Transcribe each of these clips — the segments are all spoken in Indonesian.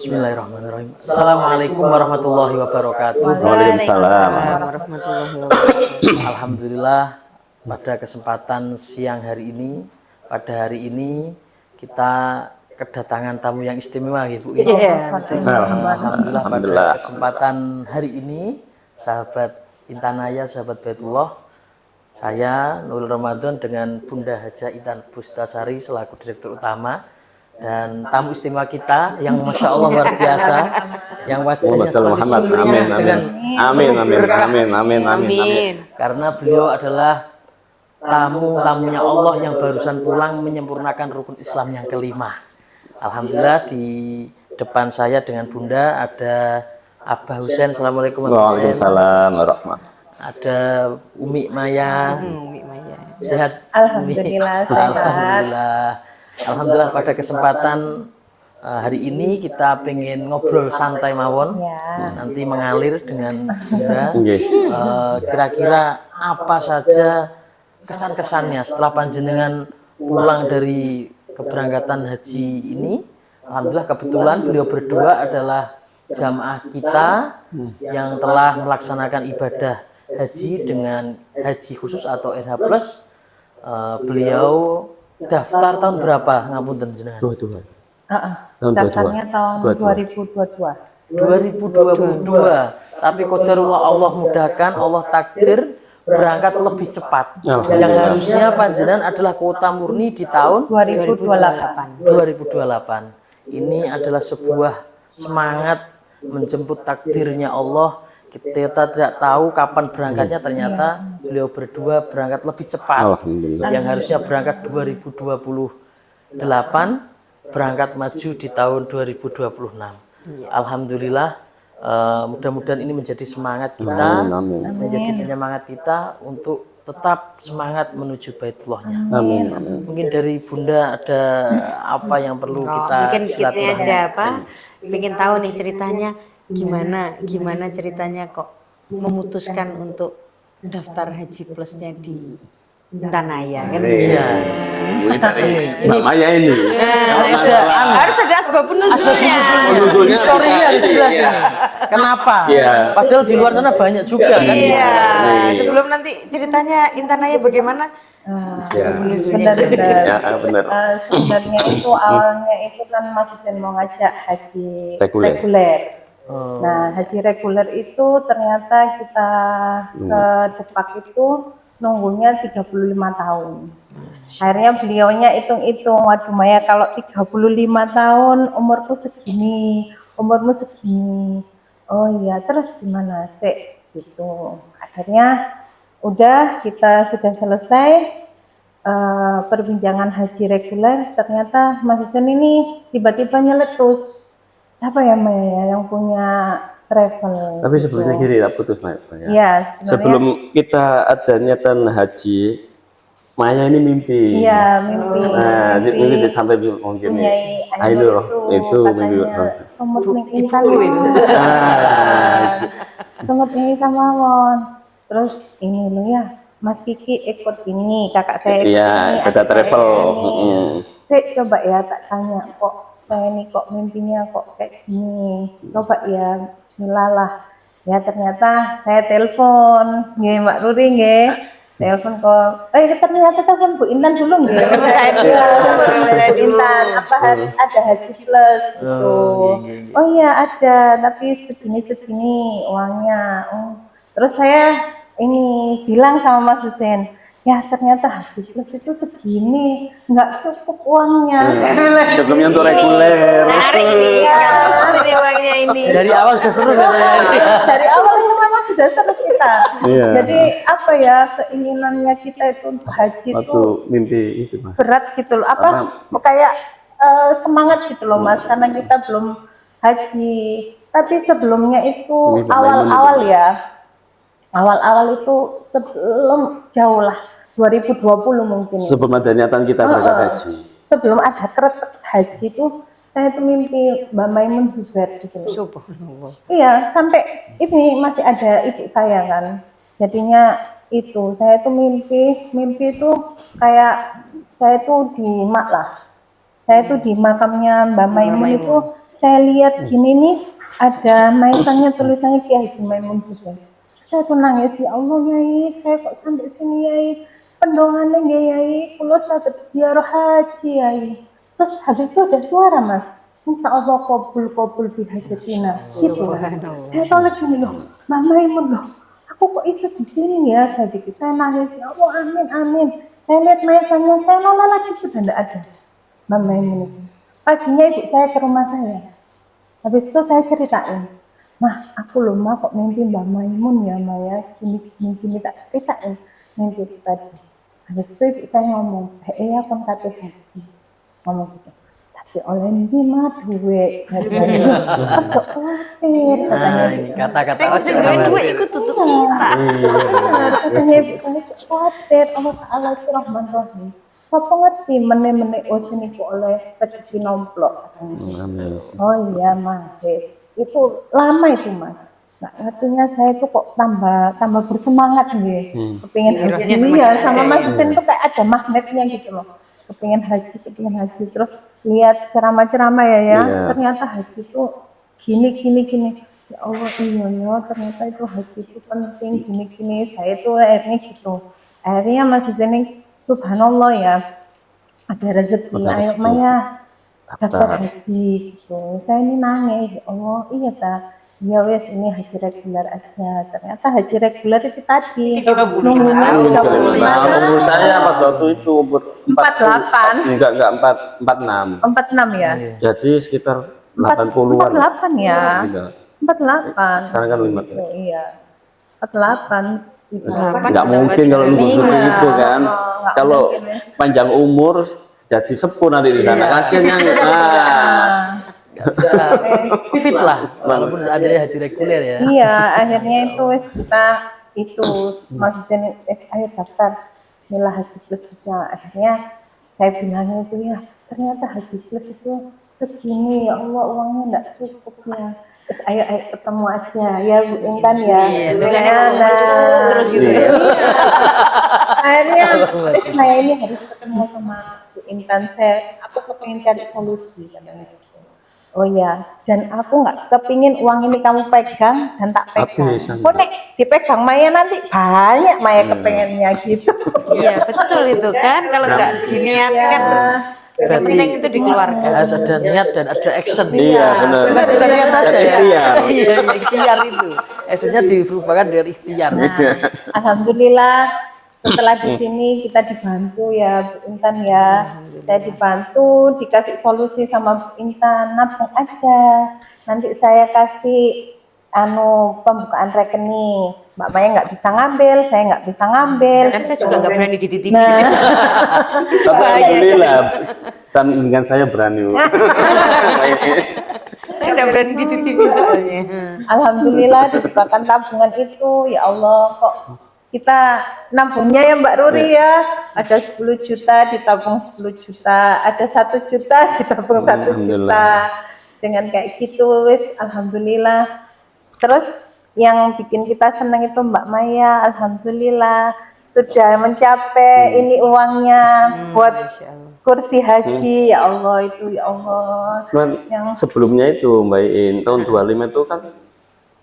Bismillahirrahmanirrahim. Assalamualaikum warahmatullahi wabarakatuh. Waalaikumsalam. Warahmatullahi wabarakatuh. Alhamdulillah, pada kesempatan siang hari ini, pada hari ini kita kedatangan tamu yang istimewa, Bu. Iya, betul. Alhamdulillah, pada Alhamdulillah. kesempatan hari ini, sahabat Intanaya, sahabat Baitullah, saya Nurul Ramadan dengan Bunda Haja Intan Bustasari selaku direktur utama, dan tamu istimewa kita yang masya Allah luar biasa, yang wajahnya Muhammad. Amin, dengan amin, amin, berkah. amin, amin, amin, amin. Karena beliau adalah tamunya Allah yang barusan pulang menyempurnakan rukun Islam yang kelima. Alhamdulillah, di depan saya dengan Bunda ada Abah Husain. Assalamualaikum warahmatullahi wabarakatuh. Waalaikumsalam warahmatullahi. Ada Umi Maya. Umi Maya. Sehat? Alhamdulillah, sehat. Alhamdulillah. Alhamdulillah, pada kesempatan hari ini kita pengen ngobrol santai mawon, nanti mengalir dengan Bunda. Kira-kira apa saja kesan-kesannya setelah panjenengan pulang dari keberangkatan haji ini. Alhamdulillah, kebetulan beliau berdua adalah jamaah kita yang telah melaksanakan ibadah haji dengan haji khusus atau RH Plus. Beliau daftar tahun berapa, ngapunten jenengan? Daftarnya tahun 2022. 2022. Tapi qadarullah, Allah mudahkan, Allah takdir berangkat lebih cepat. Yang harusnya panjenengan adalah kuota murni di tahun 2028. Ini adalah sebuah semangat menjemput takdirnya Allah. Kita tidak tahu kapan berangkatnya, ternyata beliau berdua berangkat lebih cepat. Yang harusnya berangkat 2028 berangkat maju di tahun 2026. Alhamdulillah, mudah-mudahan ini menjadi semangat kita, menjadi penyemangat kita untuk tetap semangat menuju Baitullahnya. Mungkin dari Bunda ada apa yang perlu kita Mungkin kita silaturahmi aja pengen tahu nih ceritanya gimana ceritanya kok memutuskan untuk daftar haji plusnya di Intanaya kan? Iya. Mbak Maya ini. Harus ada asbab nuzulnya. Historinya harus jelas ini. Kenapa? Padahal di luar sana banyak juga kan. Iya. Sebelum nanti ceritanya Intanaya bagaimana? Asbab nuzulnya. Benar. Sebenarnya itu awalnya itu kan Mas Husain mau ngajak haji reguler. Nah, haji reguler itu ternyata kita ke Depak itu nunggunya 35 tahun. Akhirnya beliaunya hitung-hitung, waduh Maya, kalau 35 tahun umurku segini, umurmu segini. Oh iya, terus gimana sih? Gitu. Akhirnya udah, kita sudah selesai perbincangan haji reguler. Ternyata Mas Husain ini tiba-tiba nyeletus. Apa ya Maya yang punya travel? Tapi sebelumnya gini, tak putus Maya. Ya, sebelum kita ada niatan haji, Maya ini mimpi. Iya, mimpi. Nah, mimpi sampai mungkin itu mimpi. Semut mimpi sama Mon. Terus ini lo ya, Mas Kiki ikut ini, kakak saya ikut ini. Ada travel. Coba ya tak tanya, kok saya ini kok mimpinya kok kayak gini, coba ya bismillah lah. Ya ternyata saya telepon nggih Mbak Ruri nggih, telepon kok ternyata telepon Bu Intan dulu nggih. Bu Intan apa ada haji plus gitu. Oh iya ada, tapi segini uangnya. Terus saya ini bilang sama Mas Husain, ya ternyata habis plus itu segini, nggak cukup uangnya. Sebelumnya untuk reguler. Hari ini nggak cukup ini uangnya ini. Dari awal sudah seru katanya. Dari awal itu memang sudah seru kita. Jadi apa ya, keinginannya kita itu untuk haji itu mimpi itu Mas. berat gitu loh. Kayak semangat gitu loh Mas, karena kita belum haji. Tapi sebelumnya itu awal-awal ya. Awal-awal itu sebelum jauh lah, 2020 mungkin. Sebelum ada niatan kita berangkat haji. Sebelum ada kretek haji itu, saya tuh mimpi Mbak Maimun Zubair gitu. Subhanallah. Iya, sampai ini masih ada ibu saya kan. Jadinya itu, saya tuh mimpi itu kayak saya tuh di mak lah. Saya tuh di makamnya Mbak Maimun itu saya lihat gini nih, ada maitannya tulisannya Kiai Haji Maimun juga. Saya tuh nangis, ya Allah Yai, saya kok sampai sini Yai, pendongannya nggak Yai, kulo saged ziarah haji Yai. Terus habis itu ada suara Mas, insya Allah kabul di hajatina. Gitu. Saya tolak gini loh, Mama Maimun loh, aku kok bisa di sini ya? Saya nangis, ya Allah amin amin. Saya lihat maitannya, saya nolak lagi sudah tidak ada. Mama Maimun itu. Paginya ibu saya ke rumah saya. Habis itu saya ceritain, Mah, aku loh mah kok mimpi Mbak Maimun ya Maya, gini tak ceritain mimpi itu tadi. Habis itu ibu saya ngomong, ya kon kate haji, ngomong gitu. Tapi oleh ini mah duit, kok khawatir katanya. Kata-kata Sing duwe duwe iku tutuk kita. Katanya ibu saya kok khawatir, Allah Ta'ala itu Rahman Rahim. Apa ngerti meneh-meneh sini kok oleh rezeki nomplok. Oh iya Mas, itu lama itu Mas. Nah, artinya saya itu kok tambah bersemangat nih. Kepingin haji ya sama Mas Husin tuh kayak ada magnetnya gitu loh. Kepingin haji. Terus lihat ceramah-ceramah ya. Ternyata haji itu gini. Ya Allah iya, ternyata itu haji itu penting gini. Saya itu akhirnya gitu. Akhirnya Mas Husin ini subhanallah ya, ada rezeki, ayo Maya daftar haji gitu. Saya ini nangis, ya Allah iya ya wes ini haji reguler aja. Ternyata haji reguler itu tadi 35 tahun. Umur saya pada waktu itu umur 48. Enggak 46. 46 ya. Jadi sekitar 80-an. 48 ya. 48. Sekarang kan 5. Oh, iya. 48. Nggak mungkin kalau umur itu kan. Kalau panjang umur jadi sepuh nanti di sana. Kasiannya bisa fit lah walaupun ada haji reguler ya. Iya, akhirnya itu kita maksudnya ayo daftar Bismillah haji plus juga. Akhirnya saya bilangnya itu ya ternyata haji plus itu segini ya Allah uangnya enggak cukup ya. Ayo ketemu aja ya Bu Intan ya. Terus gitu ya. Akhirnya saya ini harus ketemu sama Bu Intan. Aku kepengen cari solusi katanya. Oh ya, dan aku nggak kepingin uang ini kamu pegang dan tak pegang. Kok nek dipegang Maya nanti banyak Maya kepengennya gitu. Iya betul itu kan, kalau nggak diniatkan terus yang penting itu dikeluarkan. Harus ada niat dan ada action. Iya benar. Bukan sekedar niat saja ya. Ikhtiar. Iya, ikhtiar itu. Actionnya diberubahkan dari ikhtiar. Alhamdulillah setelah di sini kita dibantu ya Bu Intan ya. Saya dibantu, dikasih solusi sama Bu Intan, nabung aja. Nanti saya kasih pembukaan rekening. Mbak Maya nggak bisa ngambil, saya nggak bisa ngambil. Kan saya juga nggak berani dititipin. Tapi alhamdulillah dan dengan saya berani. Saya nggak berani dititipin soalnya. Alhamdulillah dibukakan tabungan itu, ya Allah kok kita nabungnya ya Mbak Ruri ya, ada 10 juta ditabung 10 juta, ada 1 juta ditabung 1 juta, dengan kayak gitu wis alhamdulillah. Terus yang bikin kita senang itu Mbak Maya, alhamdulillah sudah mencapai ini uangnya buat kursi haji ya Allah itu ya Allah. Yang sebelumnya itu Mbak In tahun 25 itu kan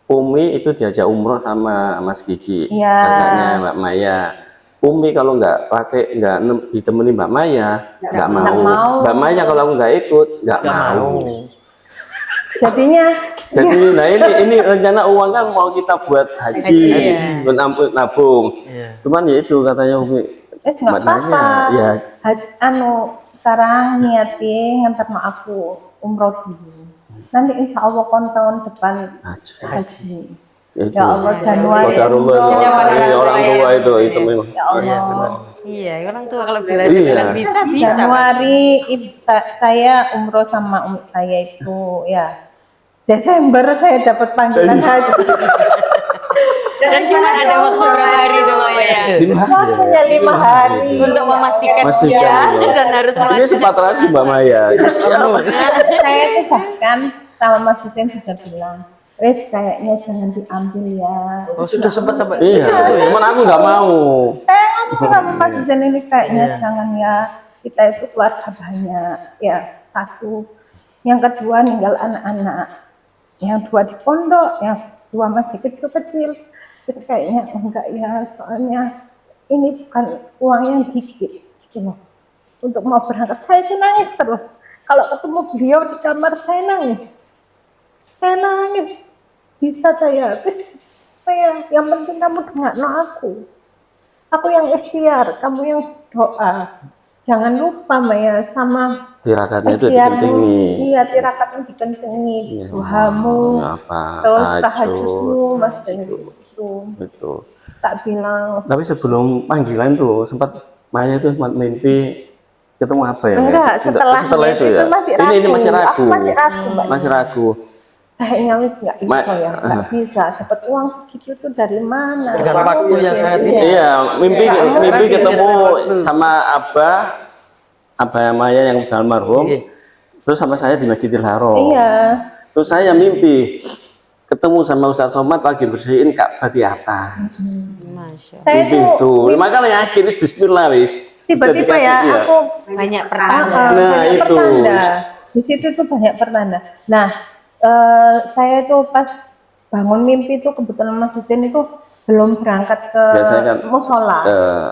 Umi itu diajak umroh sama Mas Gigi, kakaknya Mbak Maya. Umi kalau nggak ditemani Mbak Maya, nggak mau. Mbak Maya kalau nggak ikut, nggak mau. Jadi nah ini rencana uang kan mau kita buat haji. Nabung. Cuman ya itu katanya Umi. Nggak apa-apa. Ya. Sekarang niatin ngantar aku umroh dulu. Nanti insya Allah tahun depan haji. Ya Allah Januari. Orang tua itu memang. Ya Allah. Iya orang tua kalau bilang bisa. Januari saya umroh sama umi saya itu ya. Desember saya dapat panggilan haji. Dan cuma ada waktu berapa hari itu Mbak Maya? Waktunya 5 hari. Untuk memastikan ya dan harus melakukan. Ini sempat lagi Mbak Maya. Saya itu bahkan sama Mas Husin sudah bilang, kayaknya jangan diambil ya. Oh sudah sempat sampai. Iya. Cuman aku nggak mau. Saya ngomong sama Mas Husin ini kayaknya jangan ya. Kita itu keluarga banyak ya satu. yang kedua ninggal anak-anak, yang dua di pondok, yang dua masih kecil-kecil. Itu kayaknya enggak ya, soalnya ini bukan uang yang dikit gitu loh. Untuk mau berangkat saya itu nangis terus. Kalau ketemu beliau di kamar saya nangis. Bisa saya yang penting kamu dengar aku yang ikhtiar, kamu yang doa. Jangan lupa Mbak ya, sama tirakatnya itu ikhtiarmu. dikencengi. Iya, tirakatmu dikencengi, Iya, doamu, apa, terus tahajud, tahajudmu, Mas itu. Tak bilang. Tapi sebelum panggilan tuh sempat Maya itu sempat mimpi ketemu apa ya? Enggak, setelah itu ya. masih ragu. Ini masih ragu. Aku masih ragu, Mbak. Masih ragu. Kayaknya nggak bisa ya, nggak bisa. Dapat uang segitu tuh dari mana? Dengan waktu yang sangat ini. Iya, mimpi ketemu sama Abah Maya yang almarhum. Terus sama saya di Masjidil Haram. Iya. Terus saya mimpi ketemu sama Ustaz Somad lagi bersihin Ka'bah di atas. Masya Saya Itu. Makanya yakin bismillah wis. Tiba-tiba ya, aku banyak pertanda. Nah, banyak itu. pertanda. Di situ tuh banyak pertanda. Nah, saya itu pas bangun mimpi itu kebetulan Mas Husin itu belum berangkat ke Biasanya kan, musola,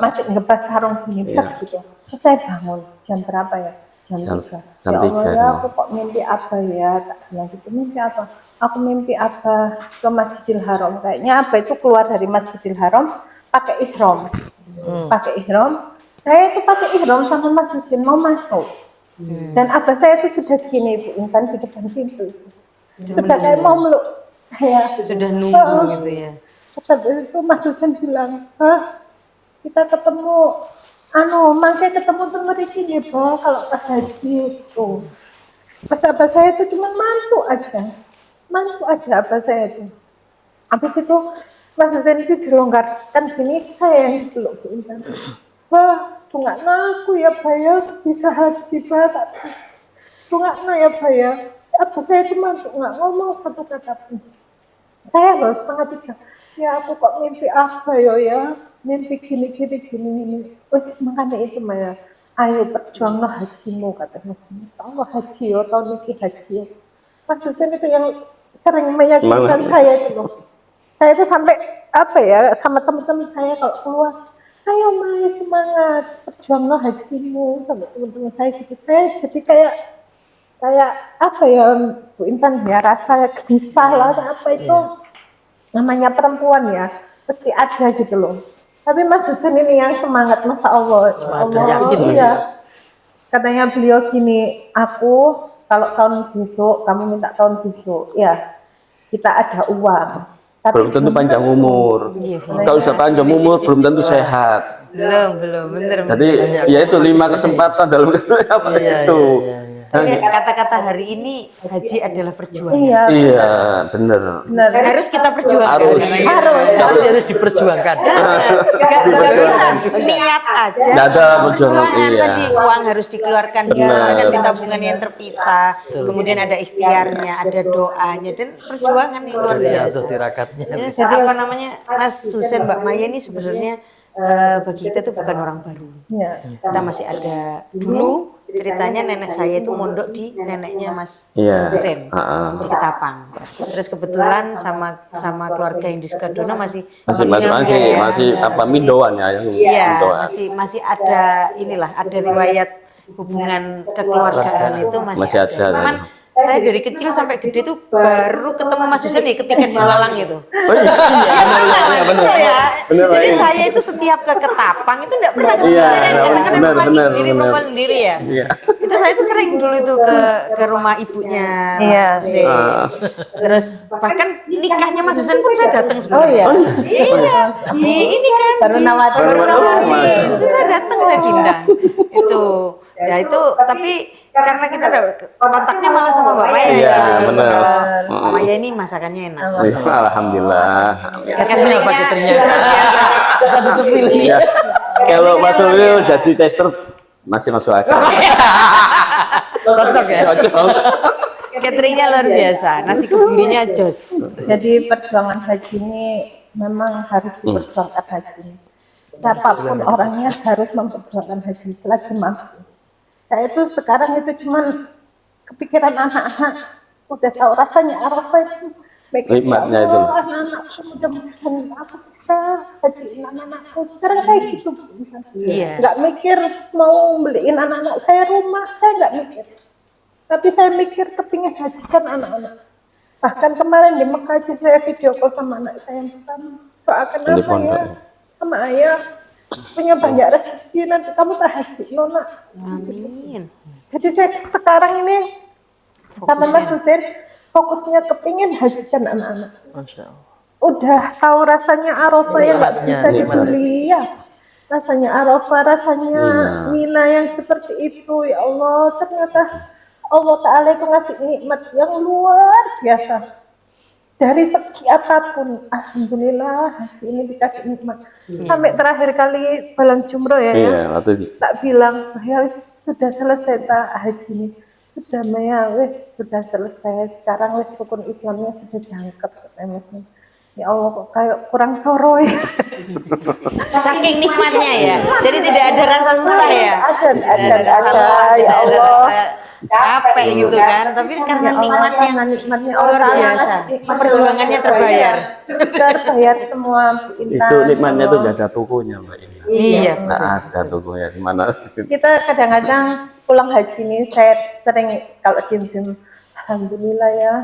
masih ngebas sarung gini gitu. Terus saya bangun jam berapa ya? Jam 3. jam Ya Allah 3, ya, aku kok mimpi apa ya? Tak bilang gitu, mimpi apa? Aku mimpi apa ke Masjidil Haram. Kayaknya apa itu keluar dari Masjidil Haram pakai ihram. Pakai ihram. Saya itu pakai ihram sama Mas Husin mau masuk. Dan abah saya itu sudah gini Bu Intan di depan pintu. Sudah kayak mau meluk saya. Sudah nunggu gitu ya. Terus itu Mas Husin bilang, kita ketemu, makanya ketemu tuh mereka ya Bang, kalau pas haji itu. Pas abah saya itu cuma mantu aja abah saya itu. Habis itu Mas Husin itu dilonggarkan gini, saya yang peluk Bu Intan. Tunggu aku ya Bayar, bisa haji Pak. Tunggu ya Bayar. Apa saya cuma nggak ngomong satu kata pun. Saya loh setengah 3. Ya aku kok mimpi apa ya? Mimpi gini. Makanya itu Maya. Ayo perjuanglah hajimu katanya. Allah haji ya, tahun ini haji. Maksudnya itu yang sering meyakinkan saya itu loh. Saya itu sampai sama teman-teman saya kalau keluar. Ayo Maya semangat, perjuanglah hajimu sama teman-teman saya gitu. Saya jadi kayak Bu Intan ya rasa gelisah lah itu namanya perempuan ya pasti ada gitu loh. Tapi Mas Husin ini yang semangat, Masya Allah. Yakin iya. Katanya beliau gini, aku kalau tahun besok kamu minta tahun besok ya kita ada uang. Tapi belum tentu panjang umur. Kalau sudah panjang umur belum tentu sehat. Belum, bener. Jadi ya itu 5 kesempatan dalam apa itu. Kata-kata hari ini haji adalah perjuangan. Iya, benar. Harus kita perjuangkan. Harus diperjuangkan. Gak bisa niat aja. Gak ada perjuangan. Tadi uang harus dikeluarkan di tabungan yang terpisah. Kemudian ada ikhtiarnya, ada doanya dan perjuangan yang luar biasa. Tirakatnya. Apa namanya Mas Husin, Mbak Maya ini sebenarnya bagi kita itu bukan orang baru. Kita masih ada dulu. Ceritanya nenek saya itu mondok di neneknya Mas Husin di Ketapang. Terus kebetulan sama keluarga yang di Sukadana masih apa mindoan ya? Iya, masih ada ada riwayat hubungan kekeluargaan itu masih ada. Cuman saya dari kecil sampai gede tuh baru ketemu Mas Husin ya ketika di Malang itu. Benar ya. Jadi saya itu setiap ke Ketapang itu enggak pernah ketemu saya karena lagi sendiri perempuan sendiri ya. Itu saya itu sering dulu itu ke rumah ibunya Mas Husin. Terus bahkan nikahnya Mas Husin pun saya datang sebenarnya. Iya. Di ini kan baru Nawati. Itu saya datang, saya diundang. Itu. Ya itu tapi karena kita ada kontaknya malah sama Mbak Maya. Iya, benar. Mbak Maya ini masakannya enak. Alhamdulillah. Cateringnya Bisa disepil nih. Ya. Kalau Mas Nuril jadi tester masih masuk akal. Cocok ya. Cateringnya luar biasa, nasi kebulinya jos. Jadi perjuangan haji ini memang harus diperjuangkan haji. Siapapun orangnya harus memperjuangkan haji selagi mampu. Saya itu sekarang itu cuman kepikiran anak-anak, udah tahu rasanya Arafah itu. Nikmatnya itu. Anak-anakku mudah-mudahan aku bisa hajiin anak-anakku. Sekarang kayak gitu. Iya. Nggak mikir mau beliin anak-anak saya rumah, saya nggak mikir. Tapi saya mikir kepingin hajikan anak-anak. Bahkan kemarin di Mekah aja saya video call sama anak saya yang pertama. Doakan apa ya? Sama ayah punya banyak rezeki, nanti kamu tak haji Nona. Amin. Jadi saya sekarang ini sama Mas Husin fokusnya kepingin hajikan anak-anak. Masya Allah. Udah tahu rasanya Arafah yang nggak Nikmatnya, bisa nikmat dibeli ya. Rasanya Arafah, rasanya Mina yang seperti itu, ya Allah. Ternyata Allah Ta'ala itu ngasih nikmat yang luar biasa. Dari segi apapun, alhamdulillah haji ini dikasih nikmat. Sampai terakhir kali bulan jumroh ya, tak bilang, ya sudah selesai tak haji ini. Sudah Maya, sudah selesai. Sekarang rukun Islamnya sudah diangkat. Ya Allah, kok kayak kurang soro ya. Saking nikmatnya ya. Jadi tidak ada rasa susah ya. Ada, tidak ada rasa capek gitu kan. Tapi karena nikmatnya luar biasa. Perjuangannya terbayar. Terbayar semua. Itu nikmatnya tuh gak ada tokonya Mbak Ina. Iya. Nggak ada tokonya di mana. Kita kadang-kadang pulang haji ini saya sering kalau diem-diem, alhamdulillah ya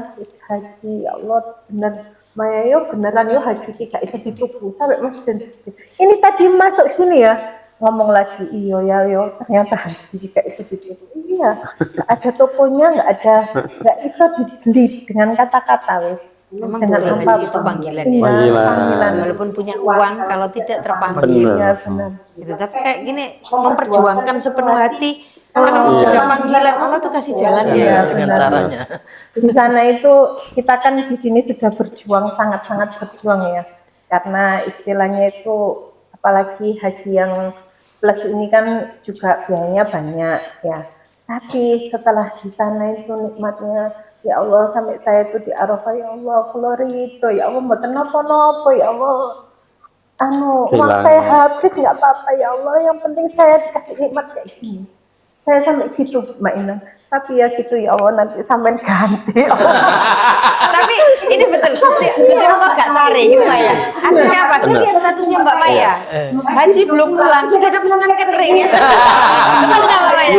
haji, ya Allah benar. Maya yo beneran yo haji tidak itu dituku sampai masjid. Ini tadi masuk sini ya ngomong lagi iyo ya yo ternyata haji tidak itu dituku. Iya, nggak ada tokonya, nggak bisa dibeli dengan kata-kata wes. Memang betul haji itu panggilan ya. Panggilan. Walaupun punya uang kalau tidak terpanggil. Iya benar. Gitu. Tapi kayak gini memperjuangkan sepenuh hati karena sudah panggilan Allah tuh kasih jalannya Dengan caranya. Di sana itu kita kan di sini sudah berjuang, sangat-sangat berjuang ya, karena istilahnya itu apalagi haji yang plus ini kan juga biayanya banyak ya. Tapi setelah di sana itu nikmatnya, ya Allah sampai saya itu di Arafah, ya Allah glory itu, ya Allah mboten napa-napa, ya Allah uang saya habis nggak apa-apa, ya Allah yang penting saya dikasih nikmat kayak gini. Saya sampai gitu Mbak Ina. Tapi ya gitu ya Allah nanti sampai ganti. Tapi ini betul Gusti Allah gak sare gitu Mbak ya. Artinya apa? Saya lihat statusnya Mbak Maya. Haji belum pulang sudah ada pesanan catering ya. Betul nggak Mbak Maya?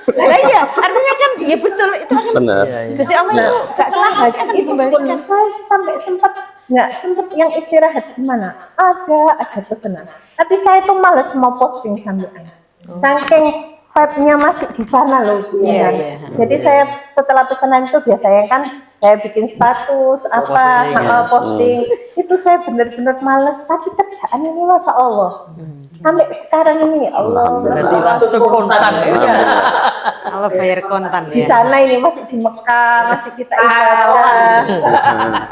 500. Nah iya, artinya kan ya betul itu akan. Gusti Allah itu gak salah pasti akan dikembalikan. Saya sampai nggak sempat yang istirahat gimana? Ada pesanan. Tapi saya tuh males mau posting sambil saking vibe-nya masih di sana loh. Jadi saya setelah pesanan itu biasanya kan saya bikin status posting itu saya benar-benar males. Tapi kerjaan ini Masya Allah sampai sekarang ini ya Allah. Berarti langsung kontan ya. Allah bayar kontan Di ya. sana ini masih di Mekah, masih kita ibadah.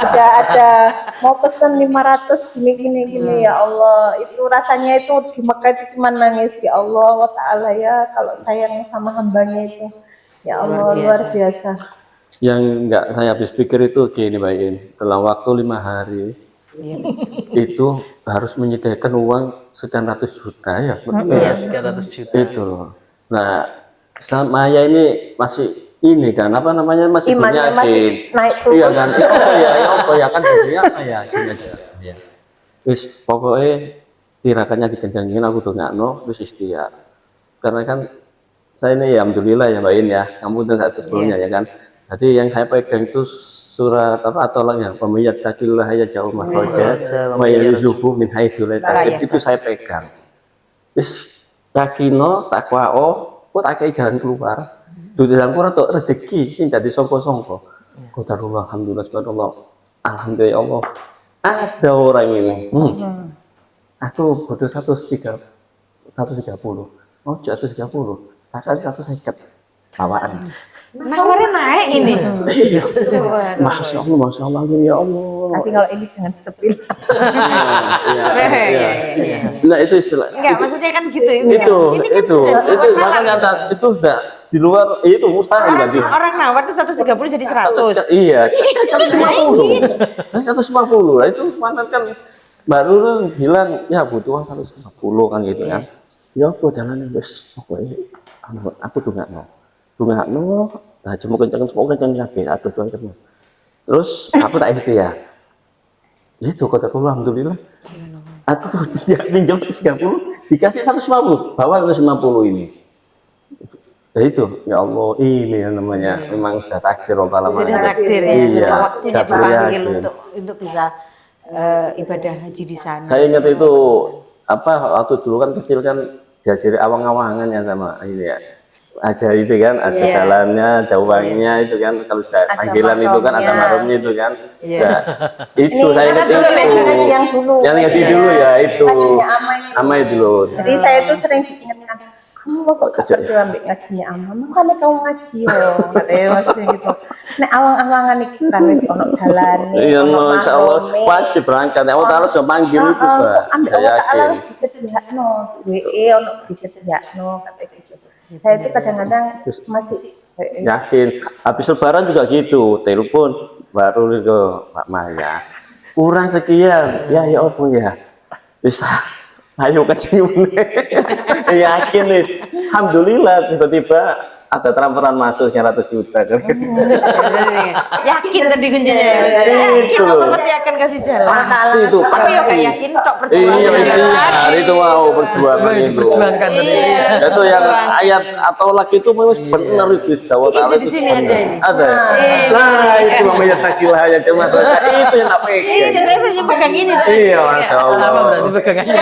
Sudah ada mau pesen 500 gini ya Allah. Itu rasanya itu di Mekah itu cuma nangis ya Allah wa ta'ala ya kalau sayang sama hambanya itu. Ya Allah luar biasa. Yang nggak saya habis pikir itu gini Mbak In, dalam waktu 5 hari itu harus menyediakan uang sekian ratus juta ya. Iya, sekian ratus juta. Itu loh. Nah, Maya ini masih ini kan apa namanya masih yakin. Iya kan? Ya kan jadi apa ya? Gini aja. Ya. Wis pokoknya tirakannya dikencangin aku tuh ngakno wis ikhtiar. Karena kan saya ini ya alhamdulillah ya Mbak In ya, kamu tuh nggak sebelumnya ya kan. Jadi yang saya pegang itu surat apa tolong ya pemiyat takillah ya jauh mahroja mayalizuhu min haidulai itu saya pegang. Wis yakino takwao kok tak jalan keluar. Di dalam Quran tuh rezeki sing dadi sangka-sangka. Qadarullah alhamdulillah subhanallah. Alhamdulillah ya Allah. Ada orang ini. Aku butuh 130. Mau 130. Akan 150. Bawaan. Nawarnya naik ini. Masya Allah ya Allah. Tapi kalau ini jangan sepil. Nah itu istilah. Enggak, maksudnya kan gitu. Itu makanya itu sudah di luar itu mustahil tadi. Orang nawar itu 130 jadi 100. Iya. 150. 150 lah itu mana kan baru bilang ya butuh 150 kan gitu kan. Ya aku jalan wis pokoknya aku tuh nggak mau Nah, cuma kenceng kabeh, aduh kenceng. Terus aku tak itu ya. Itu kataku alhamdulillah. Aku dia pinjam 30, dikasih 150, bawa 150 ini. Ya itu, ya Allah, ini yang namanya memang sudah takdir Allah. Sudah takdir ya, Iya, sudah waktunya sudah dipanggil yakin. untuk bisa ibadah haji di sana. Saya ingat itu apa waktu dulu kan kecil kan diajari awang-awangan ya sama ini ya. Ada itu kan, ada jalannya, ada uangnya itu kan, kalau sudah panggilan itu kan ada marumnya itu kan. Nah, itu saya ingat itu. Yang dulu. Yang dulu ya itu. Amai dulu. Jadi saya tuh sering diingatkan, kamu kok gak kerja ambil ngajinya ama, makanya kamu ngaji yo, katanya maksudnya gitu. Nek awang-awangan itu kan ono jalan. Iya, insya Allah wajib berangkat. Allah Taala sudah panggil itu, ambil Allah Taala disediakno, ono disediakno katanya gitu. Saya itu kadang-kadang masih yakin. Habis lebaran juga gitu, telepon baru itu Pak Maya. Kurang sekian, ya apa ya? Bisa. Ayo kecium. Yakin nih. Alhamdulillah tiba-tiba ada transferan masuk 100 juta. Yakin tadi kuncinya. Yakin Allah pasti akan kasih jalan. Pasti itu. Tapi ya gak yakin tok perjuangan. Iya, itu mau perjuangan itu. Diperjuangkan tadi. Itu yang ayat atau lagi itu memang benar itu Dawa Itu di sini ada ini. Ada. Nah, itu namanya takilah ya cuma itu yang tak pegang. Ini saya saja pegang ini. Iya, Masya Allah. Sama berarti pegangannya.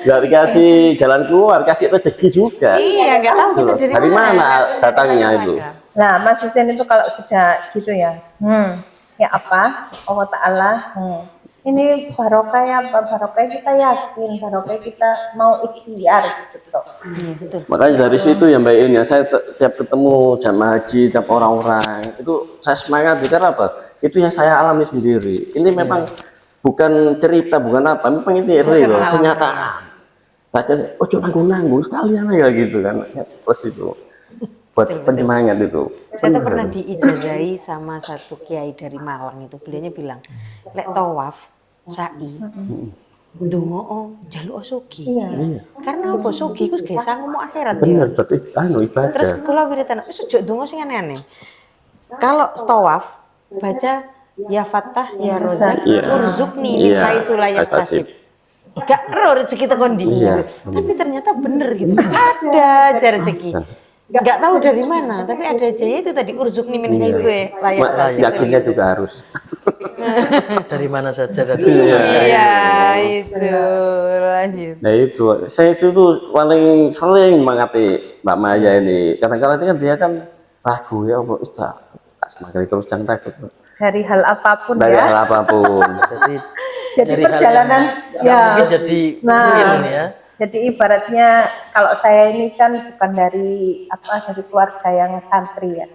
Gak dikasih jalan keluar, kasih rezeki juga. Iya, nggak tahu kita dari mana datangnya itu. Nah, Mas Husain itu kalau sudah gitu ya, ya apa? Allah Ta'ala, ini barokah ya, barokah kita yakin, barokah kita mau ikhtiar gitu toh. Iya, betul. Makanya dari situ ya Mbak In, ya saya tiap ketemu jamaah haji, tiap orang-orang itu saya semangat karena apa? Itu yang saya alami sendiri. Ini memang bukan cerita, bukan apa, memang ini real, kenyataan. Baca, oh cuma nanggung sekalian ya gitu kan, terus itu buat penyemangat itu. Saya tuh pernah diijazahi sama satu kiai dari Malang itu, beliaunya bilang, lek tawaf, sa'i, ndonga njaluk sugi. Karena apa sugi iku ge sangu mu akhirat ya. Bener, berarti ibadah. Terus kula wiridan, wis ojo ndonga sing aneh-aneh. Kalau tawaf baca ya Fattah ya Rozak urzukni min haitsu la yahtasib. Gak ero rezeki tekan ndi gitu. Tapi ternyata bener gitu. Ada aja rezeki. Gak tahu dari mana, tapi ada aja itu tadi urzukni min haitsu la yahtasib. Yakinnya juga harus. Dari mana saja dan Iya, itu lanjut. Nah itu, saya itu tuh paling sering mengati Mbak Maya ini. Kadang-kadang kan dia kan ragu ya, apa Ustaz, semakin terus jangan takut. Dari hal apapun Dari ya. hal apapun. Jadi dari hal perjalanan yang ya. mungkin jadi mungkin ya. Jadi ibaratnya kalau saya ini kan bukan dari apa dari keluarga yang santri ya.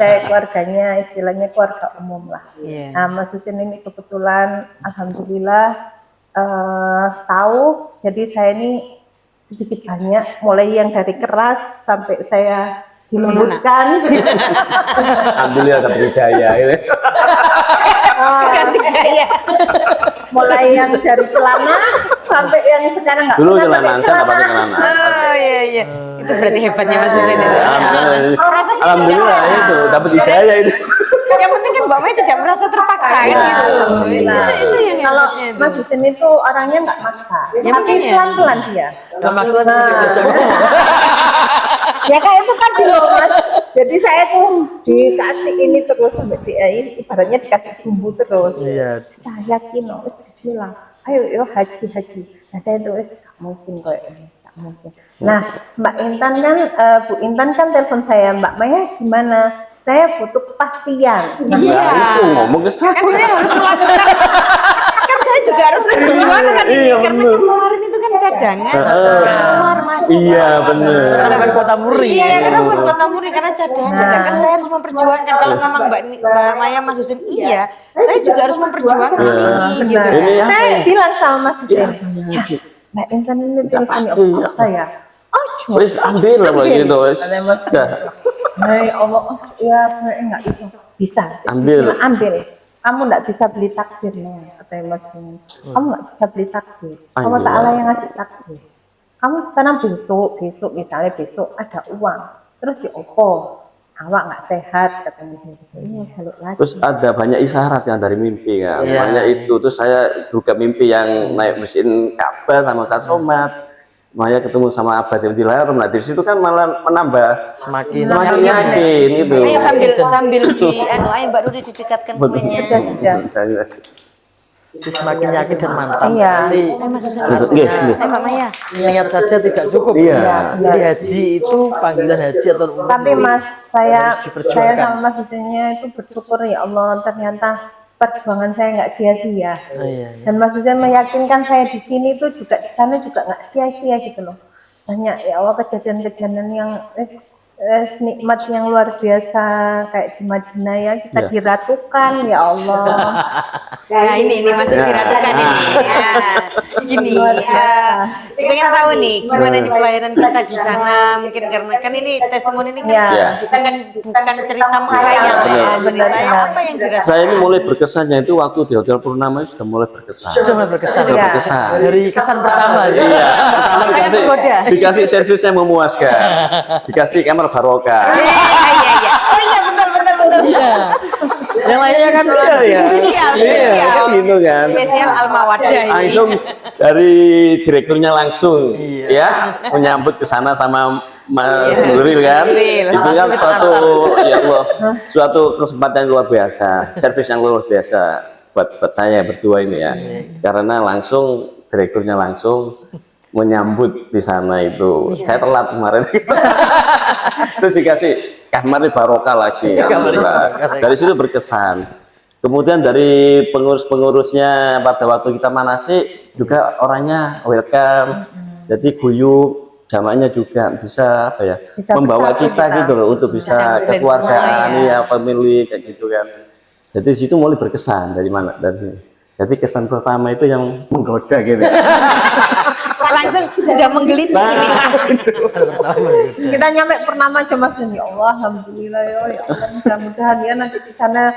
Saya keluarganya istilahnya keluarga umum lah. Nah, Mas Husain ini kebetulan alhamdulillah tahu. Jadi saya ini sedikit banyak mulai yang dari keras sampai saya dilembutkan. Alhamdulillah dapat hidayah ini. Ganti gaya. Mulai yang dari celana sampai yang sekarang nggak Dulu pernah celana, pakai saya nggak pakai celana. Oh iya. Itu berarti hebatnya Mas Husain. Prosesnya Alhamdulillah itu dapat hidayah itu. Yang penting kan Mbak Maya tidak merasa terpaksa kan gitu. Itu yang kalau hebatnya itu. Mas Husain itu orangnya nggak maksa, Ya, tapi makanya. pelan-pelan dia. Gak maksudnya bisa diajak ngomong. Ya kayak itu kan loh Mas. Jadi saya tuh dikasih ini terus sampai ibaratnya dikasih sumbu terus. Iya. Saya yakin loh, bismillah. Ayo haji. Nah saya tuh tak mungkin kayak ini, tak mungkin. Nah Mbak Intan kan, Bu Intan kan telepon saya, Mbak Maya gimana? Saya butuh kepastian. Iya. Itu ngomong ke saya. Kan saya harus melakukan. Kan saya juga harus berjuang kan ini karena kan kemarin itu kan cadangan. Keluar masuk. Iya benar. Karena kan kota Muri. Iya, karena bukan kota Muri karena cadangan. Nah, kan saya harus memperjuangkan kalau memang Mbak Maya Mas Husain iya, saya juga harus memperjuangkan ini gitu. Ini apa Saya ya? bilang sama Mas Husain, ya, Mbak Intan ini telepon ya saya. Oh, Wis ambil lah begitu. Hai Allah, ya enggak bisa. Ambil. Kamu enggak bisa beli takdir nih, katanya Mas. Kamu enggak bisa beli takdir. Allah Ta'ala yang ngasih takdir. Kamu sekarang besok misalnya besok ada uang. Terus ya opo, awak nggak sehat katanya gitu. Ini balik lagi. Terus ada banyak isyarat yang dari mimpi kan, banyak itu. Terus saya juga mimpi yang naik mesin Ka'bah sama Kak Somad, Maya ketemu sama Abad yang dilarang. Nah di situ kan malah menambah Semakin yakin itu. Ayo sambil ayo Mbak Ruri didekatkan kuenya. semakin yakin dan mantap. Iya. Nanti Mbak Maya. niat saja tidak cukup. Iya. Jadi haji itu panggilan haji atau umroh Tapi itu Mas, saya diperjuangkan. sama Mas Husainnya itu bersyukur ya Allah, ternyata perjuangan saya nggak sia-sia. Oh, iya. Dan Mas Husain meyakinkan saya di sini tuh juga di sana juga nggak sia-sia gitu loh. Banyak ya Allah kejadian-kejadian yang nikmat yang luar biasa kayak di Madinah ya, kita diratukan ya Allah. Nah ini masih diratukan ini. Ya. Gini, pengen tahu nih gimana nih pelayanan kita di sana, mungkin karena kan ini testimoni ini kan bukan cerita menghayal ya, ceritanya apa yang dirasakan. Saya ini mulai berkesannya itu waktu di Hotel Purnama sudah mulai berkesan. Sudah mulai berkesan. Sudah berkesan. Dari kesan pertama ya. Iya. Sangat tergoda. Dikasih servis yang memuaskan, dikasih kamar barokah. Iya. Oh iya betul. Iya. Yang lainnya kan Spesial. Gitu kan. Spesial Al-Mawaddah ini. Langsung dari direkturnya langsung ya menyambut ke sana sama Mas Nuril kan. Itu kan suatu kesempatan yang luar biasa, servis yang luar biasa buat saya berdua ini ya. Karena langsung direkturnya langsung menyambut di sana itu. Saya telat kemarin. Terus dikasih kamar barokah lagi. Dari situ berkesan. Kemudian dari pengurus-pengurusnya pada waktu kita manasik juga orangnya welcome. Jadi guyup, jamaahnya juga bisa apa ya, membawa kita gitu loh untuk bisa kekeluargaan ya, family kayak gitu kan. Jadi di situ mulai berkesan dari sini. Jadi kesan pertama itu yang menggoda gitu. Langsung sudah menggelitik ini. Kita nyampe Purnama cuma ya Allah, alhamdulillah ya Allah, mudah-mudahan ya nanti di sana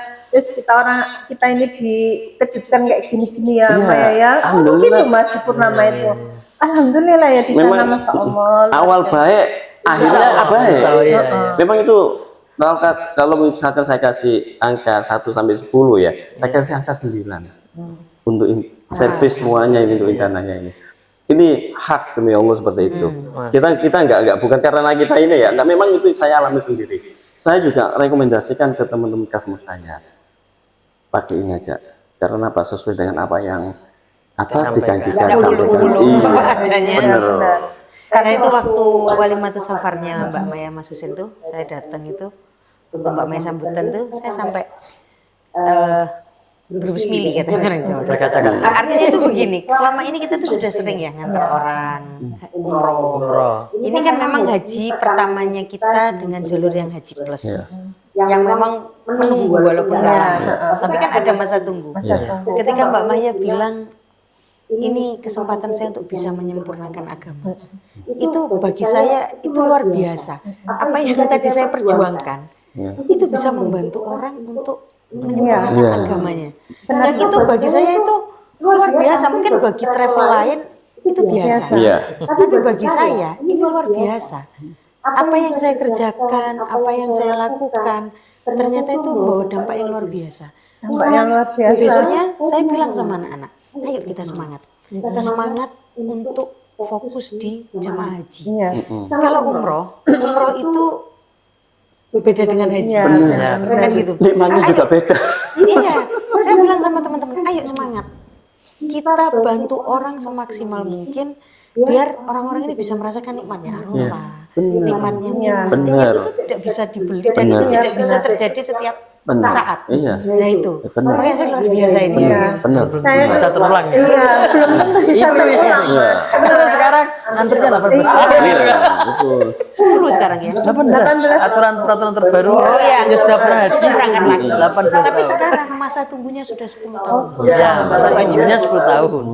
kita ini dikejutkan kayak gini-gini ya Maya ya. Mungkin Mas di Purnama itu. Alhamdulillah ya di sana Masya Allah. Awal baik, akhirnya baik. Memang itu kalau misalkan saya kasih angka 1 sampai 10 ya, saya kasih angka 9 untuk servis semuanya ini untuk intananya ini. Ini hak demi Allah seperti itu. Kita enggak bukan karena kita ini ya, enggak, memang itu saya alami sendiri. Saya juga rekomendasikan ke teman-teman customer saya, pakai ini aja. Karena apa, sesuai dengan apa yang dijanjikan. Adanya. Karena itu waktu walimatus safarnya Mbak Maya Mas Husain tuh, saya datang itu untuk Mbak Maya sambutan tuh, saya sampai berbismillah kata orang Jawa. Berkaca-kaca. Artinya itu begini, selama ini kita tuh sudah sering ya ngantar orang umroh. Ini kan memang haji pertamanya kita dengan jalur yang haji plus. Yang memang menunggu walaupun nggak lama. Tapi kan ada masa tunggu. Ketika Mbak Maya bilang ini kesempatan saya untuk bisa menyempurnakan agama. Itu bagi saya itu luar biasa. Apa yang tadi saya perjuangkan, itu bisa membantu orang untuk menyempurnakan agamanya. Yang itu bagi saya itu luar biasa. Mungkin bagi travel lain itu biasa. Tapi bagi saya ini luar biasa. Apa yang saya kerjakan, apa yang saya lakukan, ternyata itu membawa dampak yang luar biasa. Besoknya saya bilang sama anak-anak, ayo kita semangat. Kita semangat untuk fokus di jamaah haji. Kalau umroh itu beda dengan haji. Kan gitu. Nikmatnya juga beda. Iya, saya bilang sama teman-teman, ayo semangat. Kita bantu orang semaksimal mungkin biar orang-orang ini bisa merasakan nikmatnya Arafah, nikmatnya Mina. Itu tidak bisa dibeli dan itu tidak bisa terjadi setiap saat. Nah itu, makanya saya luar biasa ini. Saya bisa terulang ya. Itu. Terus sekarang antrinya 18 tahun gitu kan. 10 sekarang ya. 18. Aturan peraturan terbaru. Oh ya, sudah pernah haji berangkat lagi. 18 Tapi tahun. sekarang masa tunggunya sudah 10 tahun. Ya, masa wajibnya 10 tahun.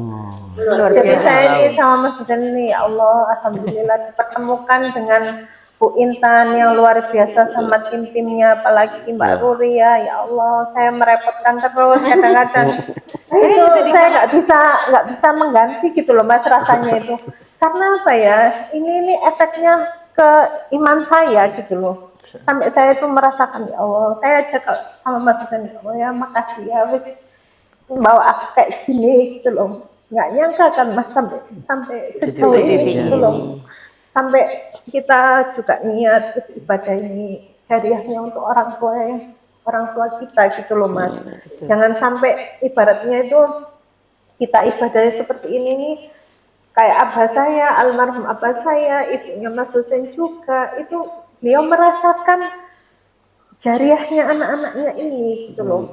Luar Jadi biasa. saya ini sama Mas Husain ini ya Allah, alhamdulillah dipertemukan dengan Bu Intan yang luar biasa sama tim-timnya, apalagi Mbak Ruri ya Allah, saya merepotkan terus kadang-kadang. Itu saya nggak bisa mengganti gitu loh Mas rasanya itu. Karena apa ya? Ini efeknya ke iman saya gitu loh. Sampai saya itu merasakan, ya Allah, saya cakap sama Mas Husain, ya Allah ya makasih ya wis bawa aku kayak gini gitu loh. Nggak nyangka kan Mas sampai sejauh ini gitu loh. Sampai kita juga niat ibadah ini jariahnya untuk orang tua kita gitu loh Mas. Jangan sampai ibaratnya itu kita ibadahnya seperti ini nih, kayak abah saya, almarhum abah saya, ibunya Mas Husain juga, itu beliau merasakan jariahnya anak-anaknya ini gitu loh.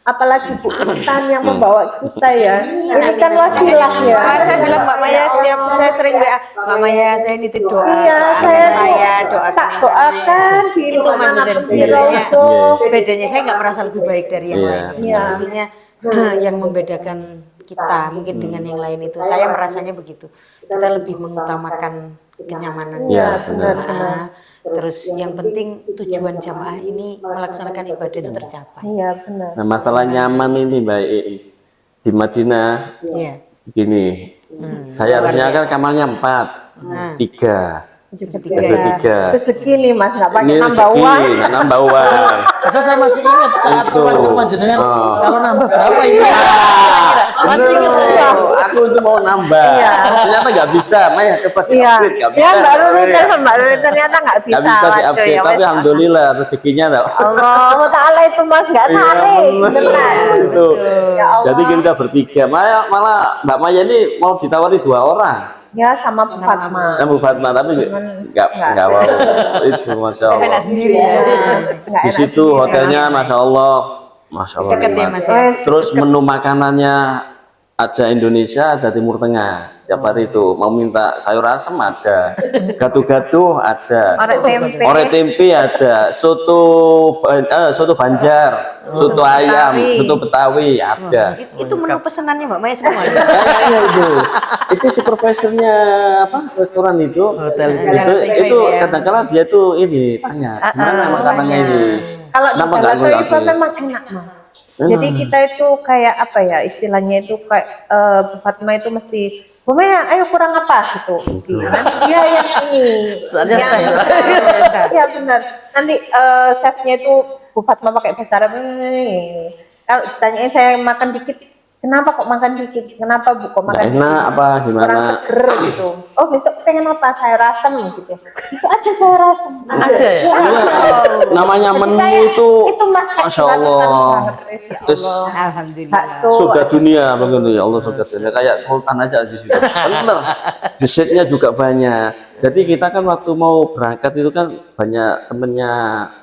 Apalagi Bu Intan yang membawa kita ya. Ini kan wasilah ya. Saya bilang Mbak Maya, setiap saya sering WA, Mbak Maya saya nitip doa, Iya, doakan tak doakan di itu Mas Husain bedanya saya nggak merasa lebih baik dari yang lain. Artinya yang membedakan kita mungkin dengan yang lain itu, saya merasanya begitu. Kita lebih mengutamakan kenyamanan jamaah. Terus yang penting tujuan jamaah ini melaksanakan ibadah itu tercapai. Iya benar. Nah masalah nyaman ini Mbak di Madinah, gini, saya harusnya kan kamarnya 4, 3. Rezeki nih Mas, nggak pakai nambah uang. Nambah uang. Padahal saya masih ingat saat sholat ke rumah jenengan, kalau nambah berapa ini? Masih ingat saya. Aku itu mau nambah, ternyata nggak bisa, Maya cepat di-upgrade, nggak bisa. Ya Mbak Ruri ternyata nggak bisa. Nggak bisa di-upgrade, tapi alhamdulillah rezekinya tau. Allah Ta'ala itu Mas nggak tarik. Jadi kita bertiga, malah Mbak Maya ini mau ditawari 2 orang. Ya sama Bu Fatma. Bu Fatma tapi nggak mau itu Masya Allah. Enak sendiri ya. Di situ hotelnya Masya Allah, Dekat ya Mas ya. Terus menu makanannya ada Indonesia, ada Timur Tengah. Tiap hari itu mau minta sayur asem ada, gado-gado ada, orek tempe ada, soto Banjar, soto ayam, soto Betawi ada. Itu menu pesenannya Mbak Maya semua. Kayaknya itu supervisornya restoran itu, itu kadang-kadang dia tuh ini tanya gimana makanannya ini. Kalau di Galato itu memang enak Mas. Jadi kita itu kayak apa ya istilahnya itu kayak Bu Fatma itu mesti Bu Maya, ayo kurang apa gitu. Nanti dia yang ini. Soalnya saya. Iya benar. Nanti chefnya itu Bu Fatma pakai bahasa Arab ini. Kalau ditanyain saya makan dikit, kenapa kok makan dikit? Kenapa Bu kok makan dikit? Enak apa gimana? Kurang seger gitu. Oh besok pengen apa? Sayur asem gitu. Itu ada sayur asem. Ada ya? Namanya menu itu Masya Allah. Terus Alhamdulillah. Surga dunia begitu ya Allah, surga dunia kayak sultan aja di situ. Bener. Desainnya juga banyak. Jadi kita kan waktu mau berangkat itu kan banyak temennya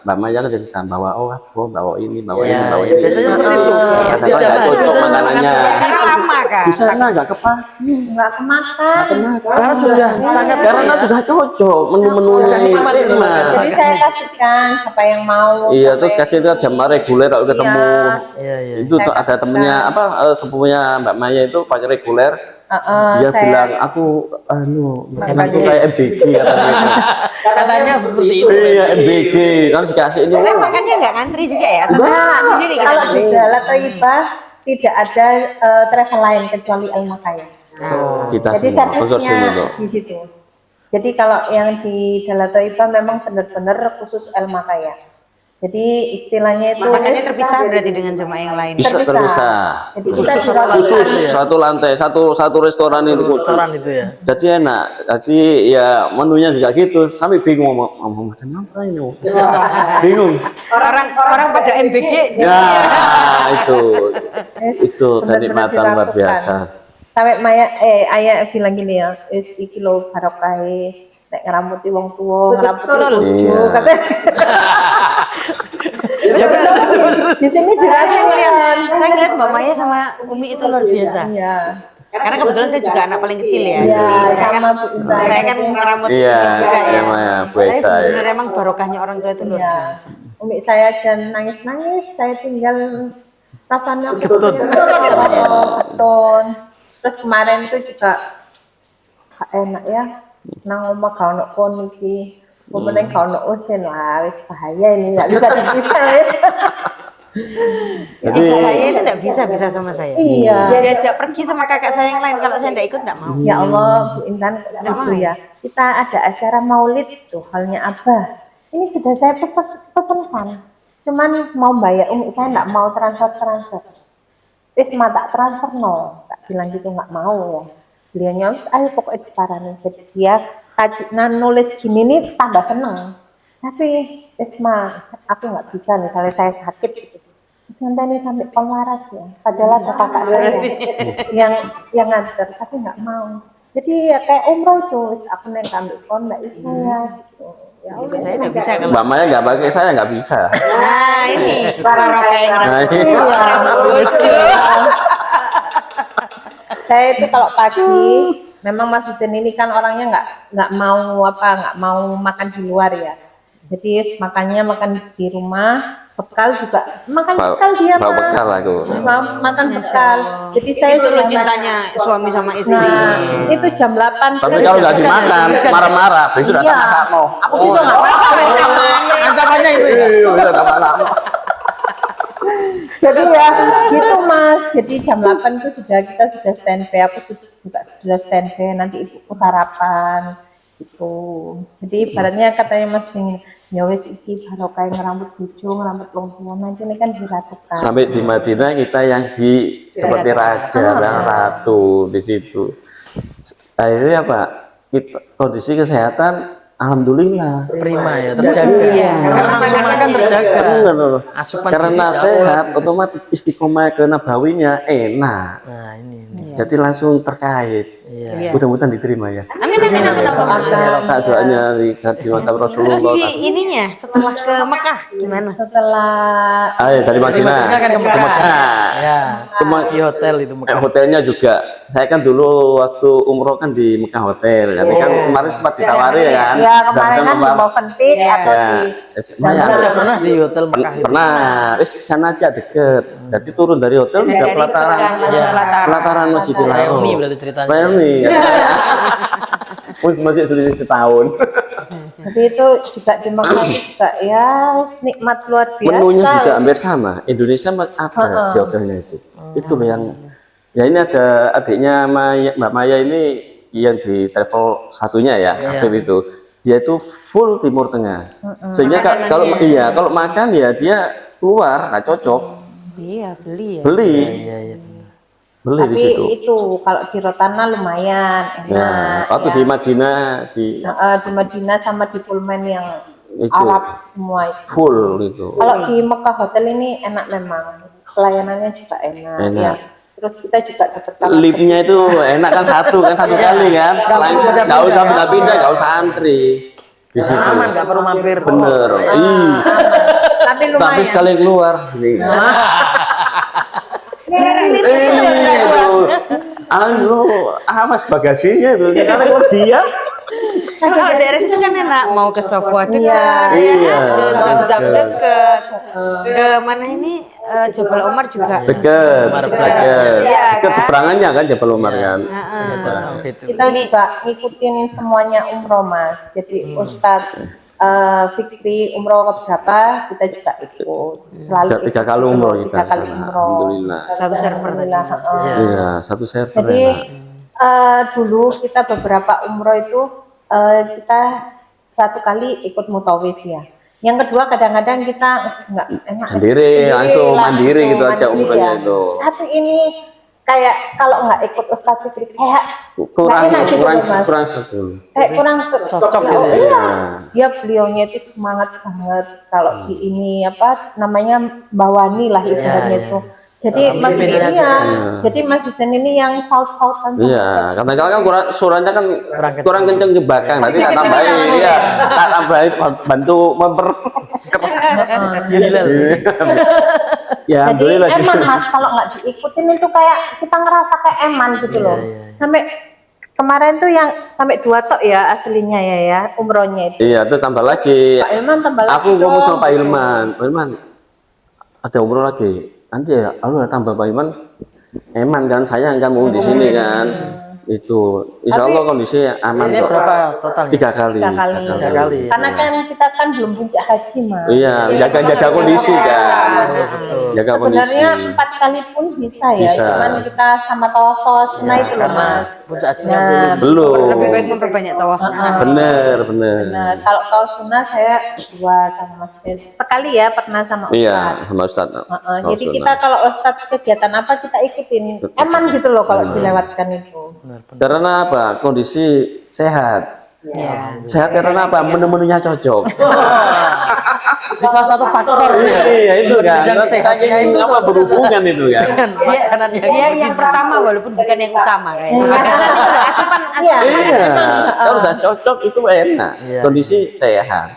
Mbak Maya kan jadi bawa bawa ini, bawa ini, bawa ini. Biasanya seperti itu. Nggak cocok makanannya. Karena lama kan. Di sana nggak kepake, nggak kemakan. Karena sudah sangat karena sudah cocok menu-menunya nikmat. Jadi saya kasihkan siapa yang mau. Iya terus kasih itu jam reguler kalau ketemu. Iya. Itu tuh ada temennya sepupunya Mbak Maya itu pakai reguler. Dia bilang aku aku kayak MBG katanya seperti itu. Iya MBG kan dikasih ini. Tapi makannya nggak ngantri juga ya? Atau sendiri kita kalau di Dalat Thayyibah tidak ada travel lain kecuali Al Makaya. Jadi servisnya di situ. Jadi kalau yang di Dalat Thayyibah memang benar-benar khusus Al Makaya. Jadi istilahnya itu makannya terpisah berarti dengan jemaah yang lain. Bisa terpisah. Jadi khusus satu lantai, satu restoran itu. Restoran itu ya. Jadi enak. Jadi ya menunya juga gitu. Sampai bingung mau macam apa ini. Bingung. Orang pada MBG. Ya itu kenikmatan luar biasa. Sampai ayah bilang gini ya, iki lho barokahe nek ngeramuti wong tuwa, ngeramuti ibu katanya. Di sini saya ngeliat Mbak Maya sama Umi itu luar biasa. Iya. Karena kebetulan saya juga anak paling kecil ya. Iya, Jadi saya kan ngeramut juga ya. Tapi benar emang barokahnya orang tua itu luar biasa. Umi saya dan nangis-nangis, saya tinggal rasanya Ketun. Terus kemarin itu juga enak ya. Nang omah gak ono kon iki. Pemenang gak ono osen lah, wis bahaya ini enggak bisa dipisah. Jadi Ibu saya itu enggak bisa sama saya. Iya. Diajak pergi sama kakak saya yang lain, kalau saya enggak ikut enggak mau. Ya Allah, Bu Intan, itu ya. Kita ada acara maulid tuh, halnya Abah. Ini sudah saya pesankan. Cuman mau bayar, saya enggak mau transfer. Tak transfer no, tak bilang gitu nggak mau ya. Beliaunya, ayo pokoknya diparani. Jadi dia nulis gini nih tambah seneng. Tapi aku nggak bisa misalnya saya sakit gitu. Nanti ini sampai penwaras ya. Padahal ada kakak saya yang nganter, tapi nggak mau. Jadi ya kayak umroh itu, aku naik ambil kon nggak bisa ya. Gitu. Ya Ibu saya enggak bisa kalau. Mbak Maya nggak pakai, saya nggak bisa. Nah, ini barokah yang Nah, ini. ramah bojo. Saya itu kalau pagi memang Mas Husin ini kan orangnya nggak mau makan di luar ya. Jadi makannya makan di rumah, bekal juga makan bekal dia bawa bekal aku. makan bekal. Jadi saya Itu loh cintanya suami sama istri. Nah, itu jam 8. Tapi kalau nggak dimakan, marah-marah. Itu udah Iya. tak no. Aku juga nggak mau. Ancamannya itu ya. Udah tak marah. Jadi ya gitu Mas. Jadi jam 8 itu kita sudah standby. Aku juga sudah standby. Nanti ibuku sarapan gitu. Jadi ibaratnya katanya Mas ya wis iki barokah ngerambut bojo, ngerambut wong tua, nanti ini kan diratukan. Sampai di Madinah kita yang di seperti raja dan ratu di situ. Akhirnya apa? Kondisi kesehatan alhamdulillah Prima ya, terjaga. Iya, Karena makan kan terjaga. bener. Asupan Karena gizi sehat otomatis istiqomah ke nabawinya enak. Nah, ini. Jadi langsung terkait. Iya. Mudah-mudahan diterima ya. Amin. Kak doanya di mata Rasulullah. Terus di ininya setelah ke Mekah gimana? Setelah Ayo dari Dari Madinah. Madinah kan ke Mekah. Ya, Cuma- di hotel itu Mekah. hotelnya juga. Saya kan dulu waktu umroh kan di Mekah hotel. Tapi kan kemarin sempat ditawari ya kan. ya kemarin kan Sama- mau penting atau Ya, di saya Sudah pernah di hotel Mekah itu? pernah. Wis sana aja deket. Jadi turun dari hotel Dan udah dari pelataran. Pekan langsung pelataran. Pelataran Masjidil Haram. Reuni berarti ceritanya. Reuni. Masih selisih setahun. Jadi itu juga di Mekah itu juga ya nikmat luar biasa. Menunya juga hampir sama. Indonesia apa di hotelnya itu? Itu loh yang ya ini ada adiknya Mbak Maya ini yang di travel satunya ya, waktu itu. Dia itu full Timur Tengah. Sehingga kalau makan ya dia keluar nggak cocok. Iya, beli ya. Beli. Iya, iya. Beli di Tapi situ. itu kalau di Rotana lumayan enak. Nah, waktu ya. di Madinah di Di Madinah sama di Pullman yang Itu. Arab semua itu. full itu. Kalau di Mekah hotel ini enak memang, pelayanannya juga enak. Enak. Ya. Terus kita juga dapat Liftnya itu enak kan satu kali kan. Lain nggak usah pindah-pindah, nggak usah antri. Di situ. Aman, nggak perlu mampir. Bener. tapi Tapi lumayan. sekali keluar. Nih. Itu. Mas bagasinya itu. Kita keluar dia. Kalau daerah situ kan enak, mau ke Sofwa dekat, Iya. ya Iya, kan? Ke Zamzam dekat. dekat, ke mana ini Jabal Omar juga. Deket. Iya, Deket kan? seberangannya kan Jabal Umar kan. Kita juga ngikutin semuanya umroh Mas. Jadi Ustadz Fikri umroh keberapa kita juga ikut. Selalu Tiga ikut kali umroh kita. 3 kali umroh. Alhamdulillah. Satu server tadi. Alhamdulillah, Iya, satu server. Jadi enak. dulu kita beberapa umroh itu kita 1 kali ikut mutawif ya. Yang kedua kadang-kadang kita nggak enak. Sendiri, langsung mandiri gitu aja umrohnya ya. itu. Tapi ini kayak kalau nggak ikut Ustadz Fikri kayak Kurang nggak enak gitu loh, Mas. satu. Kayak kurang Cocok gitu ya. Iya. Dia beliaunya itu semangat banget kalau di ini apa namanya bawani lah istilahnya Iya, itu. Jadi Mas pimpinannya Husin juga. jadi Mas Husin ini yang saut-sautan. Iya, kadang-kadang kan suaranya kan kurang kenceng ke belakang. Nanti tak tambahin, Kenceng ya, tak tambahin bantu Gila. Ya, Jadi alhamdulillah. eman Mas kalau nggak diikutin itu kayak kita ngerasa kayak eman gitu loh. Sampai kemarin tuh yang sampai 2 tok ya aslinya ya umrohnya itu. Iya, itu tambah lagi. Pak Ilman tambah lagi. Aku ngomong dong. sama Pak Ilman, Pak Ilman, ada umroh lagi. Nanti ya, aku tambah Pak Ilman. Eman kan, sayang kan mau di sini kan. itu insya Allah kondisi aman Ini kok. berapa totalnya? 3 kali. 3 kali. 3 kali. Karena kan kita kan belum puncak haji Mas. Iya, jaga kondisi kan. Jaga kondisi. Sebenarnya 4 kali pun bisa ya, Bisa. cuman kita sama tawaf sunnah itu loh Karena Mas. puncak hajinya Belum. Lebih baik memperbanyak tawaf sunnah. Bener. Nah, kalau tawaf sunnah saya 2 sama Mas Des. Sekali ya pernah sama Ustaz. Iya, sama Ustaz. Jadi kita kalau Ustaz kegiatan apa kita ikutin. Aman gitu loh kalau dilewatkan itu. Karena apa? Kondisi sehat. Ya. Sehat karena apa? Menu-menunya cocok. Ini salah satu faktor ya. Iya itu kan. Bidang sehatnya itu apa salah satu berhubungan itu kan. dengan makanan yang Dia yang pertama walaupun bukan yang utama kayaknya. Makanan itu loh, asupan Iya. asupan. Kalau udah cocok itu enak. Iya. Kondisi sehat.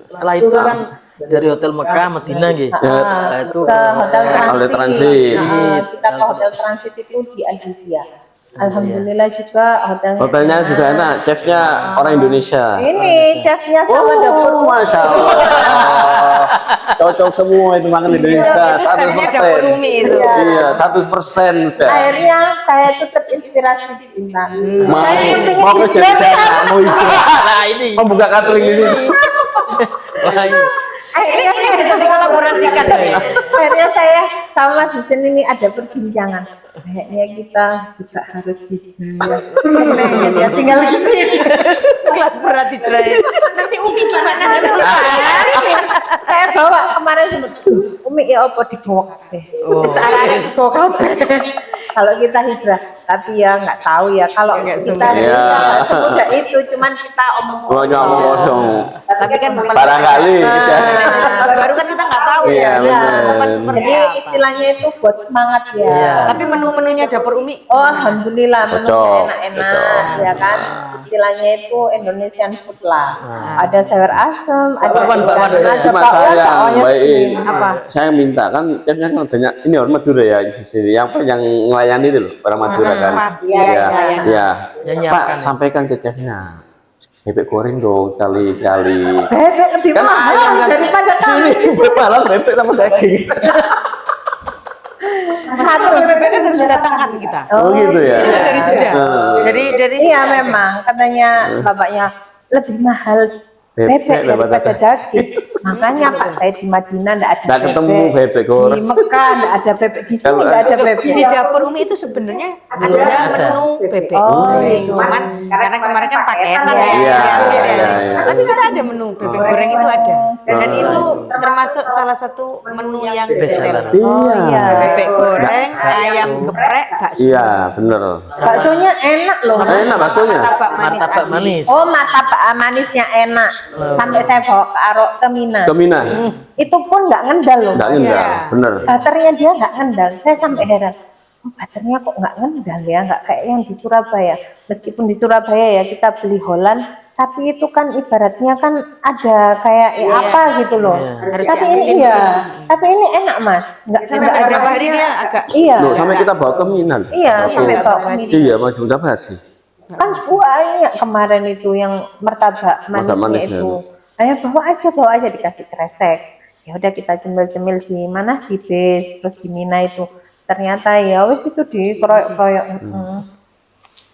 Setelah itu kan dari hotel Mekah, Madinah gitu. Setelah itu Ke hotel Hotel transit. transit. Kita ke hotel transit itu di Al-Hudiyah. Alhamdulillah juga Hotelnya juga enak. Chefnya orang Indonesia. Ini chefnya sama dapur. Masya Allah. Cocok semua itu makan Indonesia. Itu chefnya dapur Umi itu. Iya, 100% udah. Akhirnya saya tuh terinspirasi di Intan. Mau ke jalan, mau ikut. nah ini. Mau buka catering ini. Wah, ini. Ini bisa dikolaborasikan. Akhirnya saya sama di sini nih ada perbincangan. Kayaknya kita juga harus bisa. Ya tinggal gini. Kelas berat dicerain. Nanti Umi gimana terusan? Saya bawa kemarin sempat Umi ya apa digowok deh. Arah-arah digowok. Kalau kita hijrah, tapi ya nggak tahu ya kalau kita semudah. nggak semudah itu, cuman kita omong Ngomong kosong. Tapi kan Barangkali. baru kan kita nggak tahu Iya, ya. benar. Nanti depan seperti Jadi apa. istilahnya itu buat semangat ya. Iya. Tapi menu-menunya dapur Umi. Oh, alhamdulillah menunya Cocok, enak-enak ya kan. Istilahnya itu Indonesian food lah. Ada sayur asem, ada Bakwan, bakwan, ikan, ada. ada Cuma bakwan, saya bakwannya baik. Apa? Saya minta kan chefnya kan banyak ini orang Madura ya di sini. Yang melayani itu loh orang Madura kan. Iya, Iya. iya. Yang Pak nyiapkan. sampaikan ke chefnya. Bebek goreng dong kali-kali. bebek lebih Kan mahal ayam kan daripada kami. sini berpahala bebek sama daging. Satu bebek kan harus didatangkan kita. Oh gitu ya. Ini kan dari Jeddah. Nah. Dari Iya memang katanya bapaknya lebih mahal Bebek bebek daripada daripada daging. Makanya Pak saya di Madinah enggak ada Nggak ketemu bebek goreng. Di Mekah enggak ada bebek, di sini Kalau enggak ada bebek. Di dapur Umi itu sebenarnya ada menu bebek goreng. Cuman karena kemarin kan paketan ya, Iya, diambil ya. iya, iya. Tapi kita ada menu bebek goreng itu ada. Dan itu termasuk salah satu menu yang best seller. Iya. Bebek goreng, ayam geprek, bakso. Iya, bener. Baksonya enak loh. Enak baksonya. Martabak manis martabak asli. manis. Oh, martabak manisnya enak. Sampai saya bawa ke Arok ke Mina. Ke Mina. Itu pun nggak ngendal loh. Enggak ngendal, Iya. bener. Butternya dia nggak ngendal. Saya sampai heran. Oh, butternya kok nggak ngendal ya? Nggak kayak yang di Surabaya. Meskipun di Surabaya ya kita beli Holland, tapi itu kan ibaratnya kan ada kayak apa gitu loh. Harus Tapi ini diangetin iya. dulu. Tapi ini enak mas. Nggak Ini sampai nggak berapa ada- hari dia agak Iya. Loh, sampai kita bawa ke Mina. Iya, sampai bawa ke basi. Mina. Iya, maju udah basi. Kan banyak kemarin itu yang martabak manisnya manis, itu. Ayo bawa aja dikasih kresek. Ya udah kita cemil-cemil di mana di base terus di Mina itu. Ternyata ya wis itu dikeroyok-keroyok.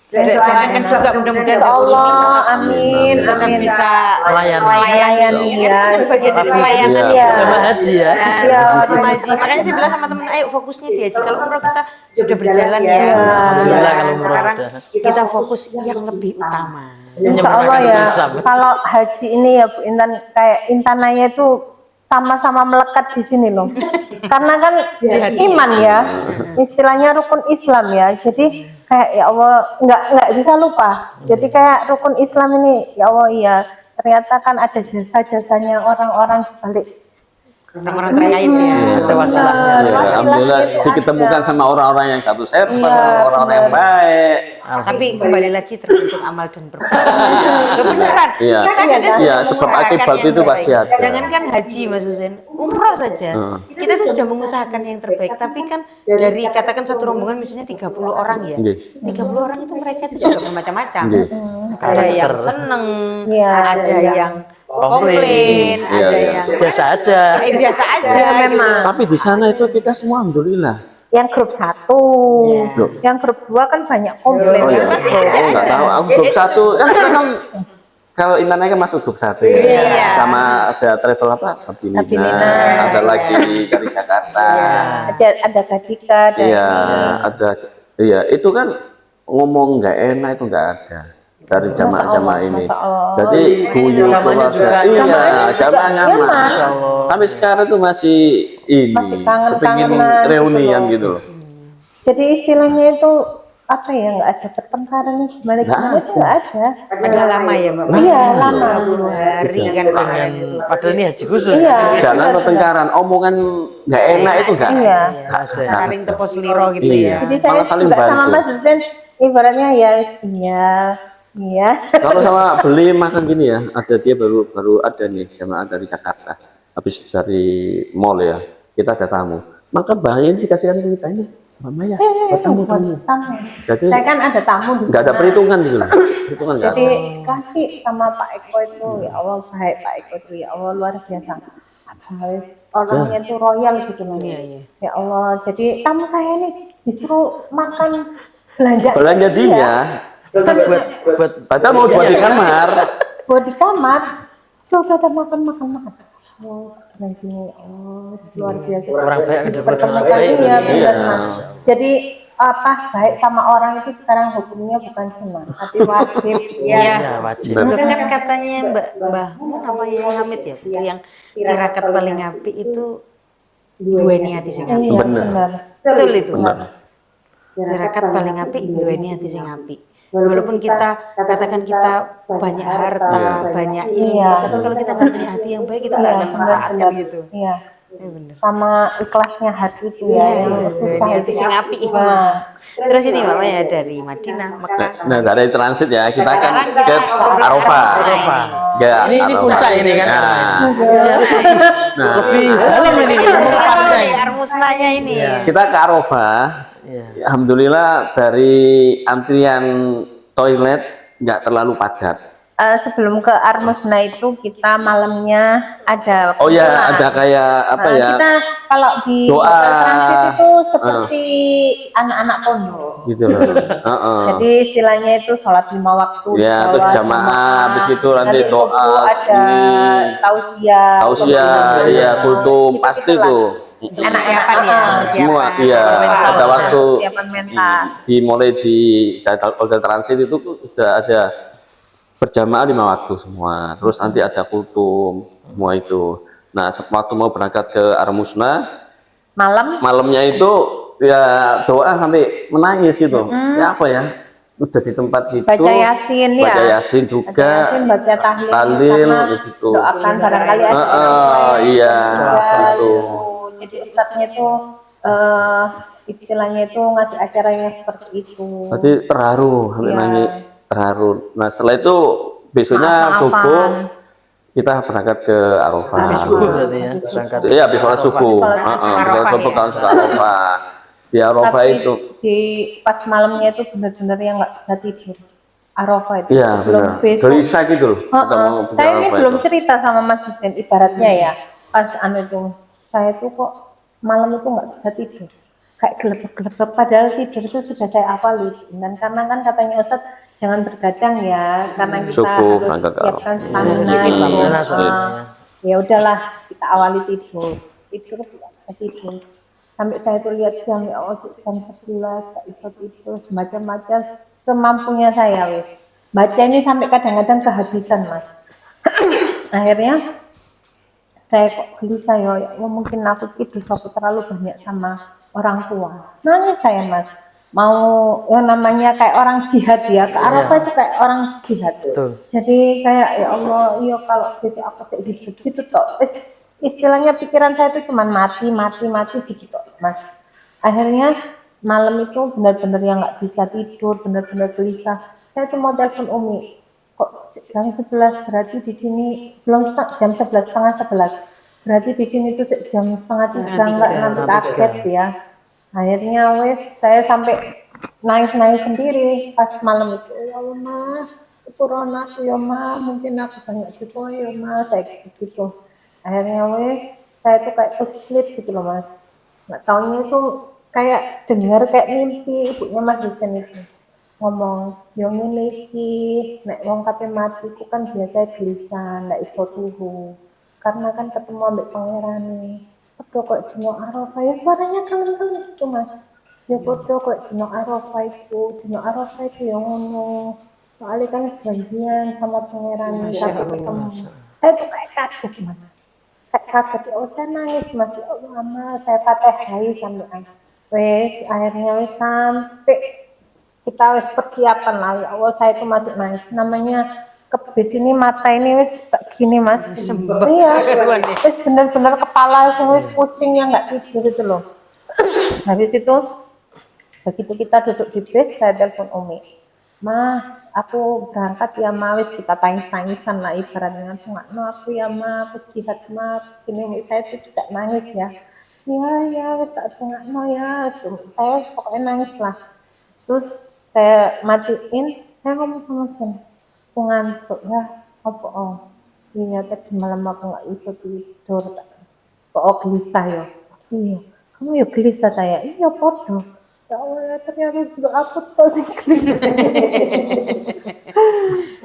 Doakan juga mudah-mudahan Ya dapur Umi Allah, amin, tetap amin. bisa Melayani. melayani. Iya. Karena itu kan bagian dari pelayanan Iya. ya. Jamaah haji ya. Iya, Jemaah haji. Makanya saya bilang sama temen, ayo fokusnya di haji. Kalau umroh kita sudah berjalan ya. Alhamdulillah kalau umroh Sekarang udah. kita fokus yang lebih utama. Insya Allah Menyempurnakan ya. Islam. Kalau haji ini ya Bu Intan kayak intananya itu sama-sama melekat di sini loh. Karena kan iman ya, istilahnya rukun Islam ya. Jadi kayak ya Allah nggak bisa lupa. Jadi kayak rukun Islam ini ya Allah iya. Ternyata kan ada jasa-jasanya orang-orang di balik. Orang-orang terkait ya. Ada wasilahnya. Ya, alhamdulillah diketemukan sama orang-orang yang satu server, orang-orang yang baik. Tapi kembali lagi tergantung amal dan perbuatan. Loh, beneran. Iya. Kita kadang Iya, sudah sebab mengusahakan akibat yang itu pasti terbaik. ada. Jangankan haji Mas Husain, umroh saja. Kita tuh sudah mengusahakan yang terbaik. Tapi kan dari katakan satu rombongan misalnya 30 orang ya. Nggih. 30 orang itu mereka itu juga bermacam-macam. Nggih. Ada yang seneng, Iya, ada yang komplain, Iya, ada iya. yang Biasa aja. biasa aja Ya, gitu. memang. Tapi di sana itu kita semua alhamdulillah yang grup 1, yang grup 2 kan banyak komplain. Oh iya, nggak tahu. Aku grup 1 kan kalau Intannya kan masuk grup 1 ya. Sama ada travel apa? Sabinina. Ada lagi dari Jakarta. Ada Gadika. Iya, ada. Iya, itu kan ngomong nggak enak itu nggak ada dari jamaah-jamaah ini. Jadi guyu keluarga. Iya, jamaah nyaman. Sampai sekarang tuh masih ini, kepingin reunian gitu loh. Jadi istilahnya itu apa ya, nggak ada pertengkaran gimana itu nggak ada. Padahal lama ya Mbak. Iya, lama. 30 hari kan kemarin itu. Padahal ini haji khusus. Jangan pertengkaran, omongan nggak enak itu nggak ada. Saling tepos liro gitu ya. Jadi saya juga sama Mas Hussein ibaratnya ya iya. Kalau sama beli makan gini ya, ada dia baru ada nih jamaah dari Jakarta, habis dari mall ya, kita ada tamu, maka bahannya dikasihkan ke kita ini, Mama ya, tamu. Jadi saya kan ada tamu, nggak ada perhitungan gitu, perhitungan nggak. Jadi kasih sama Pak Eko itu, ya Allah baik Pak Eko itu, ya Allah luar biasa. Orangnya itu royal gitu loh. Ya Allah, jadi tamu saya nih disuruh makan belanja dia. Padahal mau buat di kamar. Buat di kamar. Sudah makan. Oh, luar biasa. Orang baik daripada orang baik. Iya. Jadi baik sama orang itu sekarang hukumnya bukan sunnah, tapi wajib. Iya, wajib. Kan katanya Mbah Mun apa ya Hamid ya, yang tirakat paling apik itu duweni hati sing apik. Benar. Betul itu. Benar. Tirakat paling apik duweni hati sing apik. Walaupun kita katakan kita banyak harta, banyak ilmu, tapi kalau kita nggak punya hati yang baik, kita nggak akan memanfaatkan gitu. Iya. Bener. Sama ikhlasnya hati itu ya, yang susah hati sing apik. Terus ini Mama ya dari Madinah, Mekah. Nah, dari transit ya kita kan Sekarang ke Arafah. Ini puncak ini kan. Ini harus lebih dalam ini Armusnanya ini. Kita ke Arafah. Alhamdulillah dari antrian toilet nggak terlalu padat. Sebelum ke Armusna itu kita malamnya ada. Oh ya, ada kayak apa ya? Kita kalau di transit itu seperti anak-anak pondok. Gitu loh. Jadi istilahnya itu sholat 5 waktu. Ya, terus jamaah, habis itu nanti doa, ada tausiah, ya kultum pasti tuh. Persiapan ya, semua iya ada waktu mental. Dimulai di hotel transit itu sudah ada berjamaah 5 waktu semua, terus nanti ada kultum semua itu. Nah waktu mau berangkat ke Armusna malamnya itu ya doa sampai menangis gitu. Ya apa ya, udah di tempat itu baca yasin juga, baca tahlil gitu. Doakan barangkali ada iya itu. Jadi ustadznya itu istilahnya itu ngasih acaranya seperti itu. Tadi terharu sampai nangis, terharu. Nah setelah itu besoknya subuh kita berangkat ke Arafah. Habis subuh berarti ya berangkat. Iya habis sholat subuh. Subuh kan ke Arafah. Di Arafah itu. Di pas malamnya itu benar-benar yang nggak bisa tidur. Arafah itu. Iya benar. Gelisah gitu loh. Saya ini belum cerita sama Mas Hussein ibaratnya ya. Pas itu saya tuh kok malam itu nggak bisa tidur. Kayak gelap-gelap padahal tidur itu sudah saya hafali. Dan karena kan katanya Ustaz jangan bergadang ya, karena kita harus siapkan stamina. Ya udahlah kita awali tidur sampai saya tuh lihat jam ya Allah jam 11 tak bisa tidur macam-macam semampunya saya baca ini sampai kadang-kadang kehabisan Mas. Akhirnya saya kok gelisah ya Allah mungkin aku tidur terlalu banyak sama orang tua. Nangis saya Mas. Mau namanya kayak orang jihad ya, ke Arafah itu kayak orang jihad. Betul. Jadi kayak ya Allah, iya kalau gitu aku kayak gitu toh. Istilahnya pikiran saya itu cuma mati gitu Mas. Akhirnya malam itu benar-benar yang nggak bisa tidur, benar-benar gelisah. Saya tuh mau telepon Umi. Kok jam 11 berarti di sini belum jam 11 setengah 11. Berarti di sini tuh jam setengah 3 nggak nanti kaget ya. Akhirnya saya sampai nangis sendiri pas malam itu. Ya Allah Ma, suruh aku ya Ma, mungkin aku banyak gitu ya Ma, saya gitu. Akhirnya saya tuh kayak sleep gitu loh Mas. Nggak taunya itu kayak dengar kayak mimpi ibunya Mas Husen itu ngomong yang miliki nek wong kate mati itu kan biasa gelisah ndak iso turu karena kan ketemu ambek pangerane padha kok dino Arafah ya suaranya kalem-kalem itu Mas ya padha kok dino Arafah itu yang ngono soalnya kan janjian sama pangeran tapi ketemu saya tuh kayak kaget Mas kayak kaget ya udah nangis Mas ya Allah mama saya fatihai sampai wes akhirnya wes sampai kita wes persiapan lah ya Allah saya itu masih nangis namanya kebis ini mata ini wes gini Mas iya wes bener-bener kepala wes pusing yang nggak tidur itu loh habis itu begitu kita duduk di bis saya telepon Umi aku berangkat ya Ma wes kita tangis-tangisan lah ibaratnya aku ya Ma aku jihad Ma ini saya itu tidak nangis ya wes tak no ya saya pokoknya nangis lah terus saya matiin saya ngomong sama Jen aku ngantuk ya apa iya tadi malam aku nggak bisa tidur kok gelisah ya iya kamu ya gelisah saya iya podo ya Allah ternyata juga aku tuh gelisah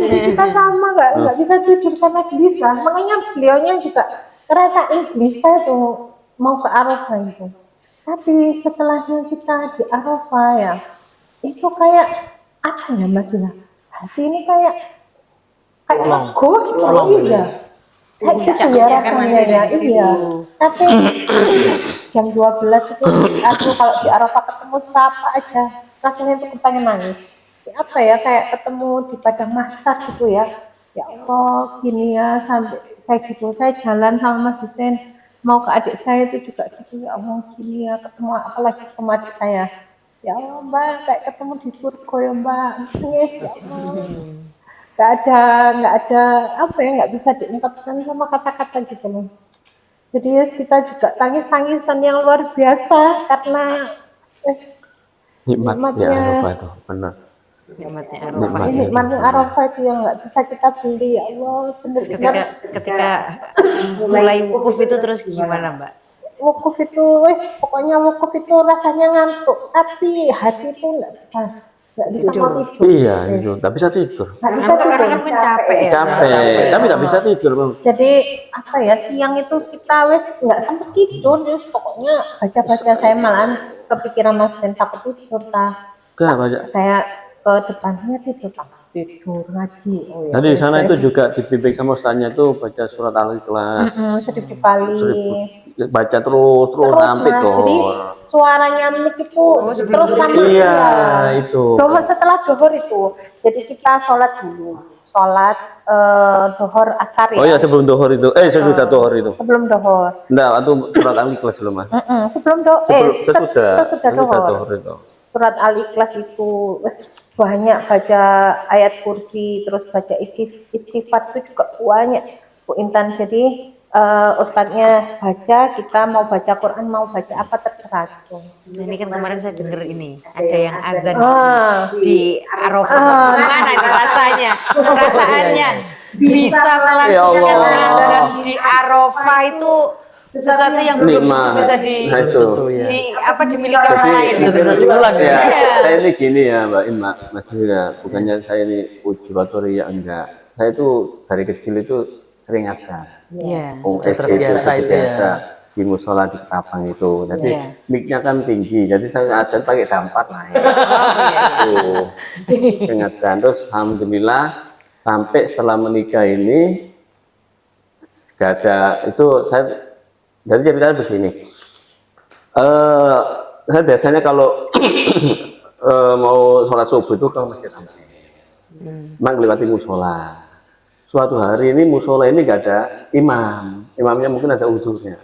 kita sama nggak bisa tidur karena gelisah makanya beliaunya juga ngerasain gelisah tuh mau ke Arafah itu tapi setelahnya kita di Arafah ya itu kayak apa ya Mas ya hati ini kayak lega gitu iya kayak gitu ya rasanya ya iya tapi jam 12 itu aku kalau di Arafah ketemu siapa aja rasanya itu kepengen nangis apa ya kayak ketemu di padang mahsyar gitu ya ya Allah gini ya sampai kayak gitu saya jalan sama Mas Husen mau ke adik saya itu juga gitu ya Allah gini ya ketemu apalagi sama adik saya ya Allah Mbak kayak ketemu di surga ya Mbak yes, ya Allah nggak ada apa ya nggak bisa diungkapkan sama kata-kata gitu loh jadi kita juga tangis-tangisan yang luar biasa karena nikmatnya Arafah itu benar nikmatnya Arafah itu yang nggak bisa kita beli ya Allah benar-benar ketika mulai wukuf itu terus gimana Mbak? Wukuf itu pokoknya wukuf itu rasanya ngantuk tapi hati itu nggak bisa tidur iya itu nggak bisa tidur karena kan capek ya tapi nggak bisa tidur jadi apa ya siang itu kita nggak sampai tidur pokoknya baca saya malah kepikiran Mas dan takut tidur saya ke depannya tidur ngaji jadi di sana itu juga dibimbing sama ustaznya itu baca surat Al-Ikhlas sedikit kali baca terus sampai jadi suaranya mik itu terus sama iya itu setelah dohor itu jadi kita sholat dulu dohor asar ya oh iya sebelum dohor itu sesudah dohor itu sebelum dohor enggak itu surat Al-Ikhlas belum Mas sebelum sesudah dohor itu surat Al-Ikhlas itu banyak baca ayat kursi terus baca istighfar itu juga banyak Bu Intan jadi ustadznya baca kita mau baca Quran mau baca apa terserah ini kan kemarin saya dengar ini ada yang adzan di Arafah gimana nih perasaannya bisa melakukan adzan di Arafah itu sesuatu yang belum bisa dimiliki orang lain diulang ya. Saya ini gini ya Mbak Ima Mas Hira bukannya saya ini uji ya enggak saya itu dari kecil itu sering adzan sudah terbiasa itu ya di musola di Ketapang itu jadi mic-nya kan tinggi jadi saya adzan pakai dampak naik adzan terus alhamdulillah sampai setelah menikah ini gak ada itu saya jadi ceritanya begini saya biasanya kalau mau sholat subuh itu kalau masjid memang lewati musola suatu hari ini musola ini gak ada imamnya mungkin ada udhunya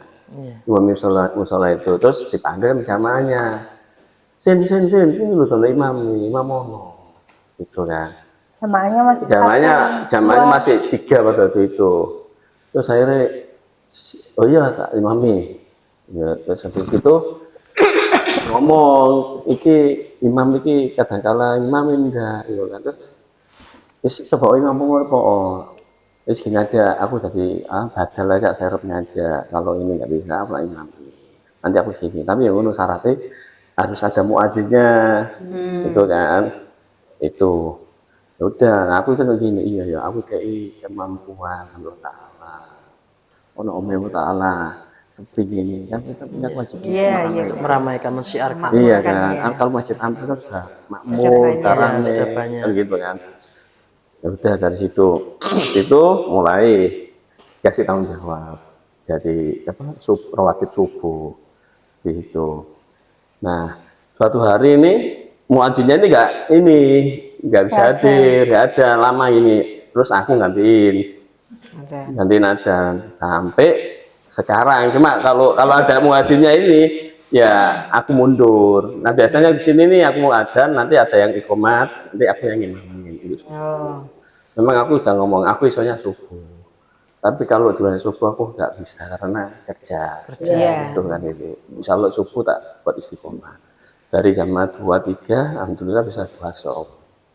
imam musola itu terus dipanggil jamaahnya sin ini loh imam mono gitu kan jamaahnya masih 3 pada waktu itu terus akhirnya oh iya Kak Imami ya terus habis itu ngomong imam iki kadang-kala imam enggak ya kan terus wis coba imam apa wis gini aja aku jadi badal aja serepnya aja kalau ini nggak bisa apa imam nanti aku sini tapi yang ngono syaratnya harus ada muadzinnya, itu kan, itu. Ya udah, aku kan gini, iya ya, aku kayak kemampuan Allah Taala, ono Allah Taala, seperti ini kan kita punya kewajiban. Iya, untuk meramaikan, mensiarkan. Iya kan, kalau masjid Ampel kan sudah makmur, sekarang sudah banyak. kan gitu kan. Ya udah dari situ mulai kasih tanggung jawab. Jadi rawatib subuh gitu. Nah, suatu hari ini muadzinnya ini nggak bisa hadir, nggak ada lama ini. Terus aku gantiin adzan sampai sekarang. Cuma kalau ada muadzinnya ini, ya aku mundur. Nah biasanya di sini nih aku mau adzan, nanti ada yang iqomat, nanti aku yang imamin. Oh. Memang aku udah ngomong, aku isonya subuh. Tapi kalau di subuh aku nggak bisa karena kerja. Itu kan itu. Insya Allah subuh tak buat istiqomah. Dari jam 2-3, alhamdulillah bisa 2 shop.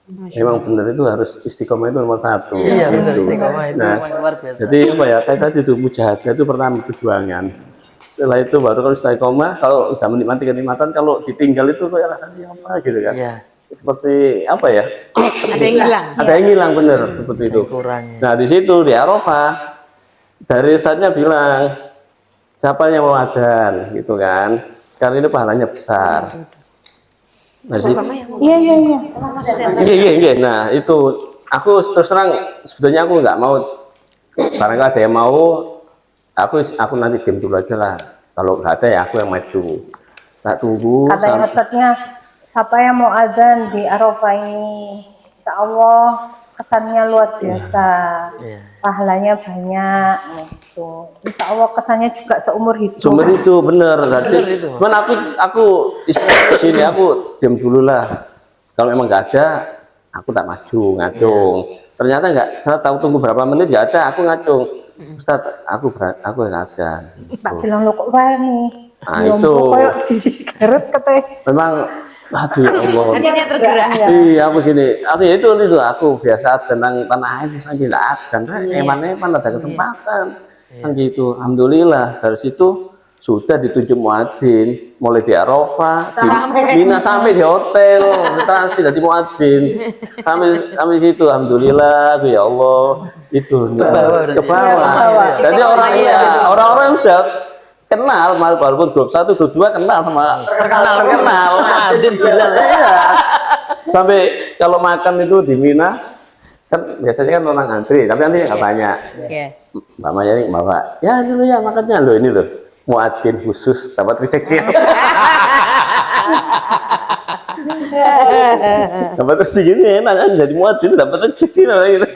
Memang benar itu harus istiqomah itu nomor 1. Iya benar, gitu. istiqomah itu Nah, memang luar biasa. jadi apa ya, kayak tadi itu mujahadah itu pertama perjuangan. Setelah itu baru kalau istiqomah, kalau sudah menikmati kenikmatan, kalau ditinggal itu kayak rasanya apa gitu kan. Iya. Seperti apa ya? Ada yang hilang. Ada yang hilang bener seperti itu. Kurangnya. Nah di situ di Arafah dari saatnya bilang siapa yang mau adzan gitu kan, karena ini pahalanya besar. Nah, iya. Nah itu aku terus terang sebetulnya aku nggak mau, barangkali ada yang mau, aku nanti diam dulu aja lah. Kalau nggak ada ya aku yang maju. Tak tunggu. Katanya Ustadznya, siapa yang mau azan di Arafah ini, insya Allah kesannya luar biasa, pahalanya banyak, gitu. Insya Allah kesannya juga seumur hidup. Sumber itu bener, cuman aku ini aku diam dulu lah. Kalau memang nggak ada, aku tak maju ngacung. Ternyata nggak, saya tahu tunggu berapa menit nggak ada, aku ngacung. Ustaz, aku nggak ada. Tak bilang lo kok nih. Nah itu. Kayak di Garut katanya. Memang aduh ya Allah. Hatinya tergerak. Iya begini, itu aku biasa tentang tanah air misalnya tidak ada, eman ada kesempatan, kan gitu. Alhamdulillah dari situ sudah ditunjuk muadzin, mulai di Arafah, di Mina sampai di hotel, kita sudah di muadzin, sampai situ. Alhamdulillah, ya Allah itu ke bawah. Jadi orang-orang sudah kenal, walaupun grup 1, grup 2 kenal sama terkenal. Adin Bilal. Sampai kalau makan itu di Mina kan biasanya kan orang antri, tapi nanti nggak banyak. Mbak Maya ini bawa, ya dulu ya makannya loh ini loh, muadzin khusus dapat rezeki. Dapat rezeki ini enak kan, jadi muadzin dapat rezeki gitu.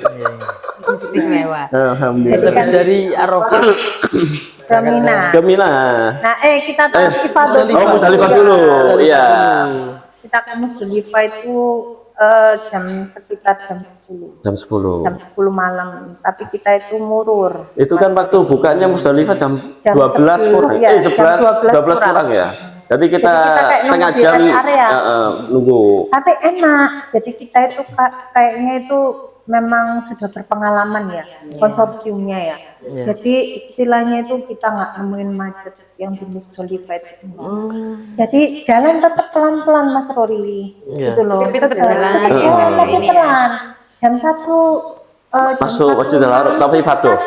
Istimewa. Alhamdulillah. Habis dari Arafah Ke Mina. Nah, kita ke Musdalifah. Oh, Musdalifah dulu. Iya. Kita ke Musdalifah itu sekitar jam 10. Jam 10. Jam 10 malam. Tapi kita itu murur. Itu kan waktu bukanya Musdalifah jam 12 kurang. Ya, 12 kurang ya. Jadi kita setengah jam nunggu. Tapi enak. Jadi kita itu kayaknya itu memang sudah berpengalaman ya, konsorsiumnya ya. Jadi istilahnya itu kita nggak nemuin macet yang di Musdalifah itu. Jadi jalan tetap pelan-pelan Mas Rory. Gitu loh. Tapi tetap jalan. Tapi pelan. Jam 1 masuk wajib dalam tapi Fado.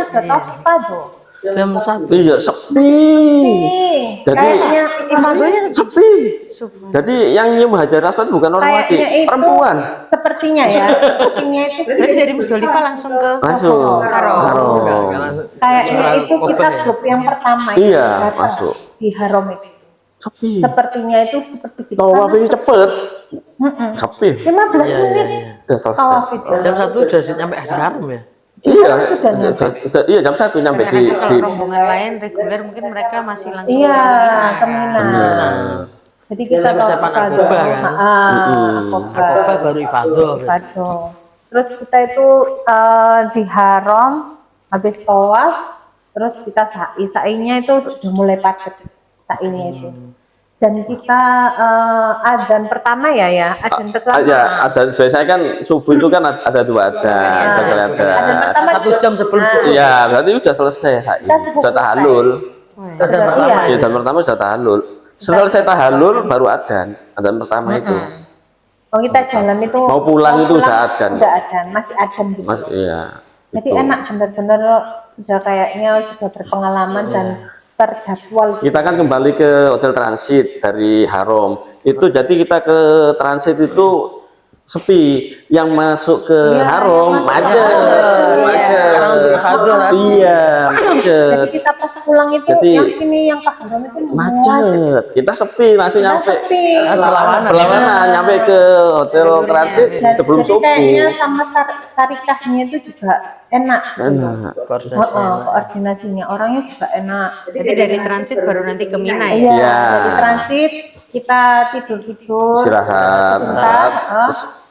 jam 1. Iya sepi. Jadi Ifadonya sepi. Jadi yang nyium Hajar Aswad bukan orang mati, perempuan. Sepertinya ya. Sepertinya itu. Berarti dari Musdalifah langsung ke Haro. Kayaknya itu kita grup yang pertama. Iya masuk. Di Haram itu. Sepi. Sepertinya itu seperti di Tawaf ini cepet. Sepi. 15 menit. Udah selesai. Tawaf itu. Jam 1 udah nyampe Haji Haram ya. Iya, iya jam 1 nyampe karena di kalau rombongan lain reguler mungkin mereka masih langsung Iya, ke ke Mina. Jadi kita persiapan Aqobah kan. Aqobah baru Ifadah. Terus kita itu di Haram habis tawaf, terus kita sa'inya itu udah mulai padat sa'inya itu. Dan kita adzan pertama ya, adzan pertama. Ya, adzan biasanya kan subuh itu kan ada 2 adzan, ada 1 jam sebelum subuh. Iya, berarti udah selesai. Sudah tahallul. Adzan pertama. Adzan pertama sudah tahallul. Selesai tahallul baru adzan pertama itu. Oh kita jalan itu Mau pulang itu udah adzan. Udah adzan, masih adzan gitu. Iya. Jadi itu. enak bener-bener sudah kayaknya sudah berpengalaman dan terjadwal. Kita kan kembali ke hotel transit dari Harom. Itu jadi kita ke transit itu sepi, yang masuk ke Harom macet. Karena untuk ibadah tadi. Iya, Jadi macet. kita pas pulang itu Jadi- yang sini yang ke Harom itu Macet. Kita sepi langsung nyampe. sepi. Perlawanan nyampe ke hotel transit sebelum Jadi kayaknya subuh. sama tarikahnya itu juga enak. Enak. Koordinasi. Koordinasinya orangnya juga enak. Jadi dari transit baru nanti ke Mina ya. Iya, Iya. dari transit kita tidur-tidur Istirahat, sebentar,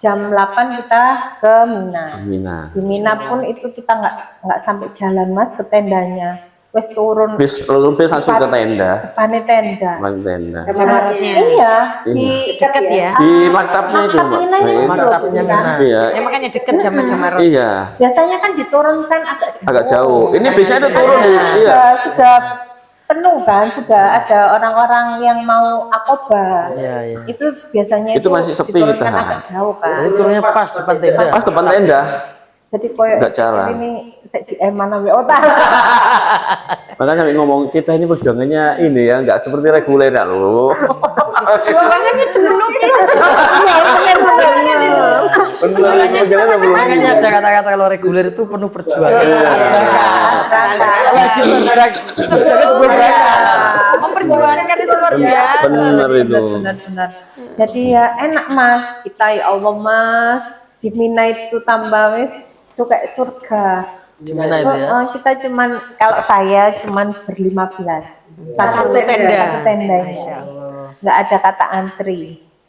jam 8 kita ke Mina. Mina. Di Mina pun itu kita nggak sampai jalan Mas ke tendanya. Wes turun Bis langsung ke tenda. depannya tenda. Depan tenda. Jamarotnya. Iya, di Deket ya. Di maktabnya itu, Mbak. Mina itu loh, Maktabnya kan. Mina. Iya. Ya makanya deket sama Jamarot. Iya. Biasanya kan diturunkan Agak jauh. Ini biasanya itu turun. Iya. Sudah penuh kan, sudah ada orang-orang yang mau akobah. Iya, iya. Itu biasanya Itu masih sepi diturunkan kita. agak jauh kan. Jadi turunnya pas depan tenda. Pas depan tenda. Jadi koyo Nggak jalan. ini mana otak. Makanya sampai ngomong kita ini perjuangannya ini ya, nggak seperti reguler ya loh. Perjuangannya sebelumnya itu. Makanya ada kata-kata kalau reguler itu penuh perjuangan. Wajib mas berjuangnya sebelum berangkat. Memperjuangkan itu luar biasa. Bener itu. Benar-benar. Jadi ya enak Mas, kita ya Allah Mas, di Mina itu tambah wis itu kayak surga. Di Mina itu ya. Kita cuman kalau saya cuman ber-15. Satu tenda. Satu tendanya. Nggak ada kata antri.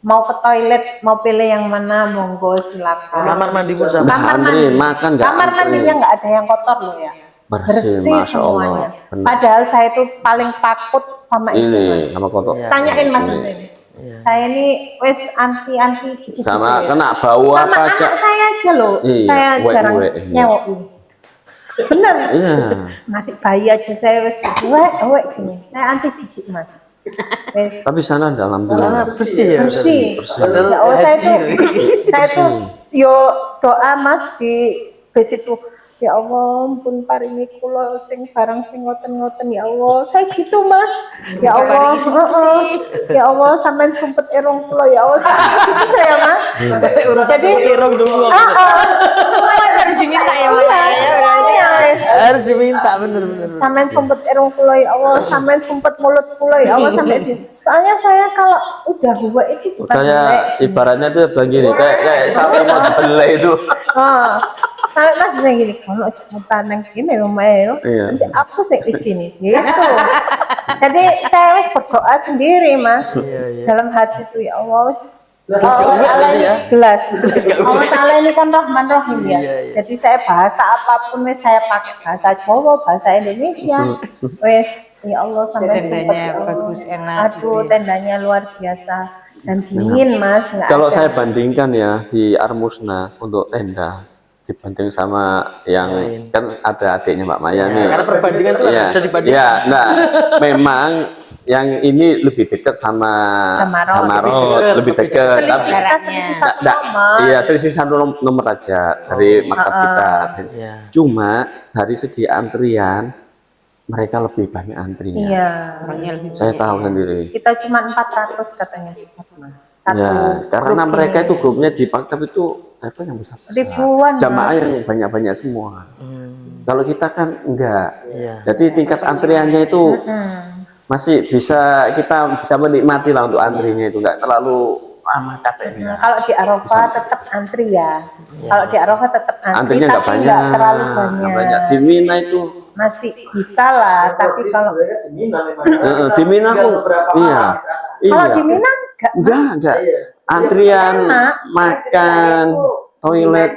Mau ke toilet, mau pilih yang mana, monggo silakan. Kamar mandi pun sama. Nggak antri, makan nggak Kamar antri. mandinya nggak ada yang kotor loh ya. Bersih, Masya Allah. semuanya. Bener. Padahal saya itu paling takut sama itu. Mas. Ini sama kotor. Iya. Tanyain Mas Husin. Saya ini wes anti gitu. Sama kena bau Sama apa aja. anak saya aja loh. Iya, Saya jarang uwek-uwek, iya. nyewokin. Bener. Iya. Masih bayi aja saya wes uwek gini. Saya anti jijik Mas. Wes Tapi sana dalam Sana bersih ya. bersih. Padahal Ya Allah, haji. saya tuh yo doa Mas di base itu. Ya Allah, pun paringi kula sing barang sing ngoten-ngoten ya Allah. Saya gitu Mas. Ya Allah, ya Allah sampean sumpet erong kula ya Allah. Gitu ya Mas. Urusan seperti irung tunggu. Semua itu harus diminta ya Mbak Maya, ya berarti. Harus diminta bener-bener. Sampean sumpet erong kula ya Allah, sampean sumpet mulut kula ya Allah sampai di. Soalnya saya kalau udah buat itu bukan kayak ibaratnya tuh begini, kayak sapi mau dibelai itu. Sampai Mas bilang gini, kalau hutan yang gini lumayan, Iya. nanti aku sih di sini, gitu. Jadi saya berdoa sendiri Mas, dalam hati itu ya Allah. Gelas Allah uwek Ta'ala berarti ini ya? gelas. gak uwek. Allah Ta'ala ini kan Rahman Rahim ya. Iya, iya. Jadi saya bahasa apapun nih saya pakai bahasa Jawa, bahasa Indonesia. Wes, ya Allah sampai Tendanya ya Allah. bagus, enak Aduh, gitu ya. tendanya luar biasa dan dingin Mas. Nggak Kalau ada. saya bandingkan ya di Armusna untuk tenda dibanding sama yang kan ada adiknya Mbak Maya nih. Karena perbandingan itu Iya, ada dibandingkan. iya, nah, memang yang ini lebih dekat sama Jamarot. Jamarot, lebih dekat. Tapi Jaraknya. iya, selisih satu nomor aja dari maktab kita. Iya. Cuma dari segi antrian mereka lebih banyak antrinya. Iya. Orangnya lebih Saya tahu sendiri. Kita cuma 400 katanya. Satu Ya, karena grup mereka ini. itu grupnya di maktab itu apa yang besar? Ribuan, Jamaah yang banyak-banyak semua. Kalau kita kan enggak. Iya. Jadi tingkat antriannya itu masih bisa kita bisa menikmati lah untuk antrinya itu enggak terlalu amat capeknya. Kalau di Arafah tetap antri ya. Kalau di Arafah tetap antri, Antrinya enggak tapi banyak. enggak terlalu Nggak banyak. Di Mina itu Masih bisa lah, tapi kalau di Mina pun iya. kalau Iya. di Mina Enggak. Antrian Enak. makan, toilet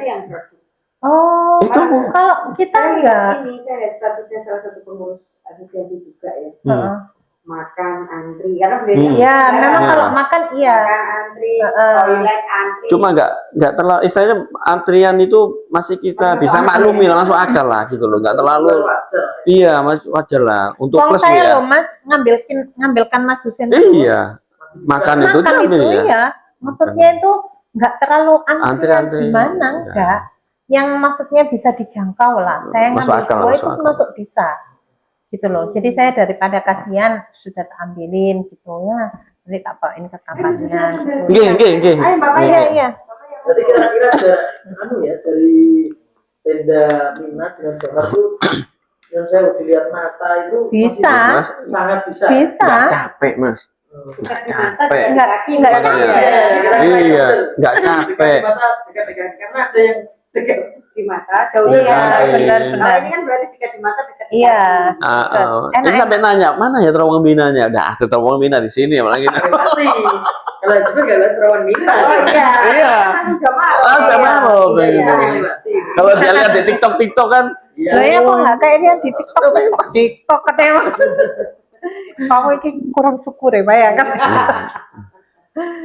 oh, itu kalau kita enggak. Ini saya lihat statusnya salah satu pengurus asosiasi juga ya. Heeh. Makan antri karena beda. Ya, memang Iya. kalau makan iya. Makan antri, toilet antri. cuma enggak terlalu istilahnya antrian itu masih kita bisa maklumi lah, masuk akal lah gitu loh, enggak terlalu Iya, Mas, wajar lah. Untuk Uang plus saya ya. loh Mas ngambilkan Mas Husin Iya. Makan itu makan diambil itu ya. ya. Maksudnya itu nggak terlalu antrian Antri-antri. gimana, Ya. enggak. Yang maksudnya bisa dijangkau lah. Saya Masuk ngambil akal, kue masuk itu akal. masuk bisa. Gitu loh. Jadi saya daripada kasihan sudah tak ambilin gitu ya. Nanti tak bawain ke kamarnya gitu. Nggih. Ayo Bapak Iya, iya. Jadi kira-kira dari tenda Mina dengan Jawa itu yang saya udah lihat mata itu Bisa. Mas, sangat bisa. Bisa. nggak capek, Mas. Nggak capek. Enggak Makanya. Iya, nggak capek. Dekat-dekat karena ada yang dekat di mata jauh Iya, Iya. benar-benar. Kalau ini kan berarti dekat di mata dekat di Iya. Ini sampai nanya mana ya terowongan Minanya? Udah ada terowongan Mina di sini malah gitu. pasti. Kalau juga nggak lihat perawan Mina. Oh iya. Iya. Udah malam. Udah malam, Iya, gitu. iya. Kalau dia lihat di TikTok kan, Loh ya kok nggak kayaknya di TikTok katanya Mas. Kamu ini kurang syukur ya bayangkan.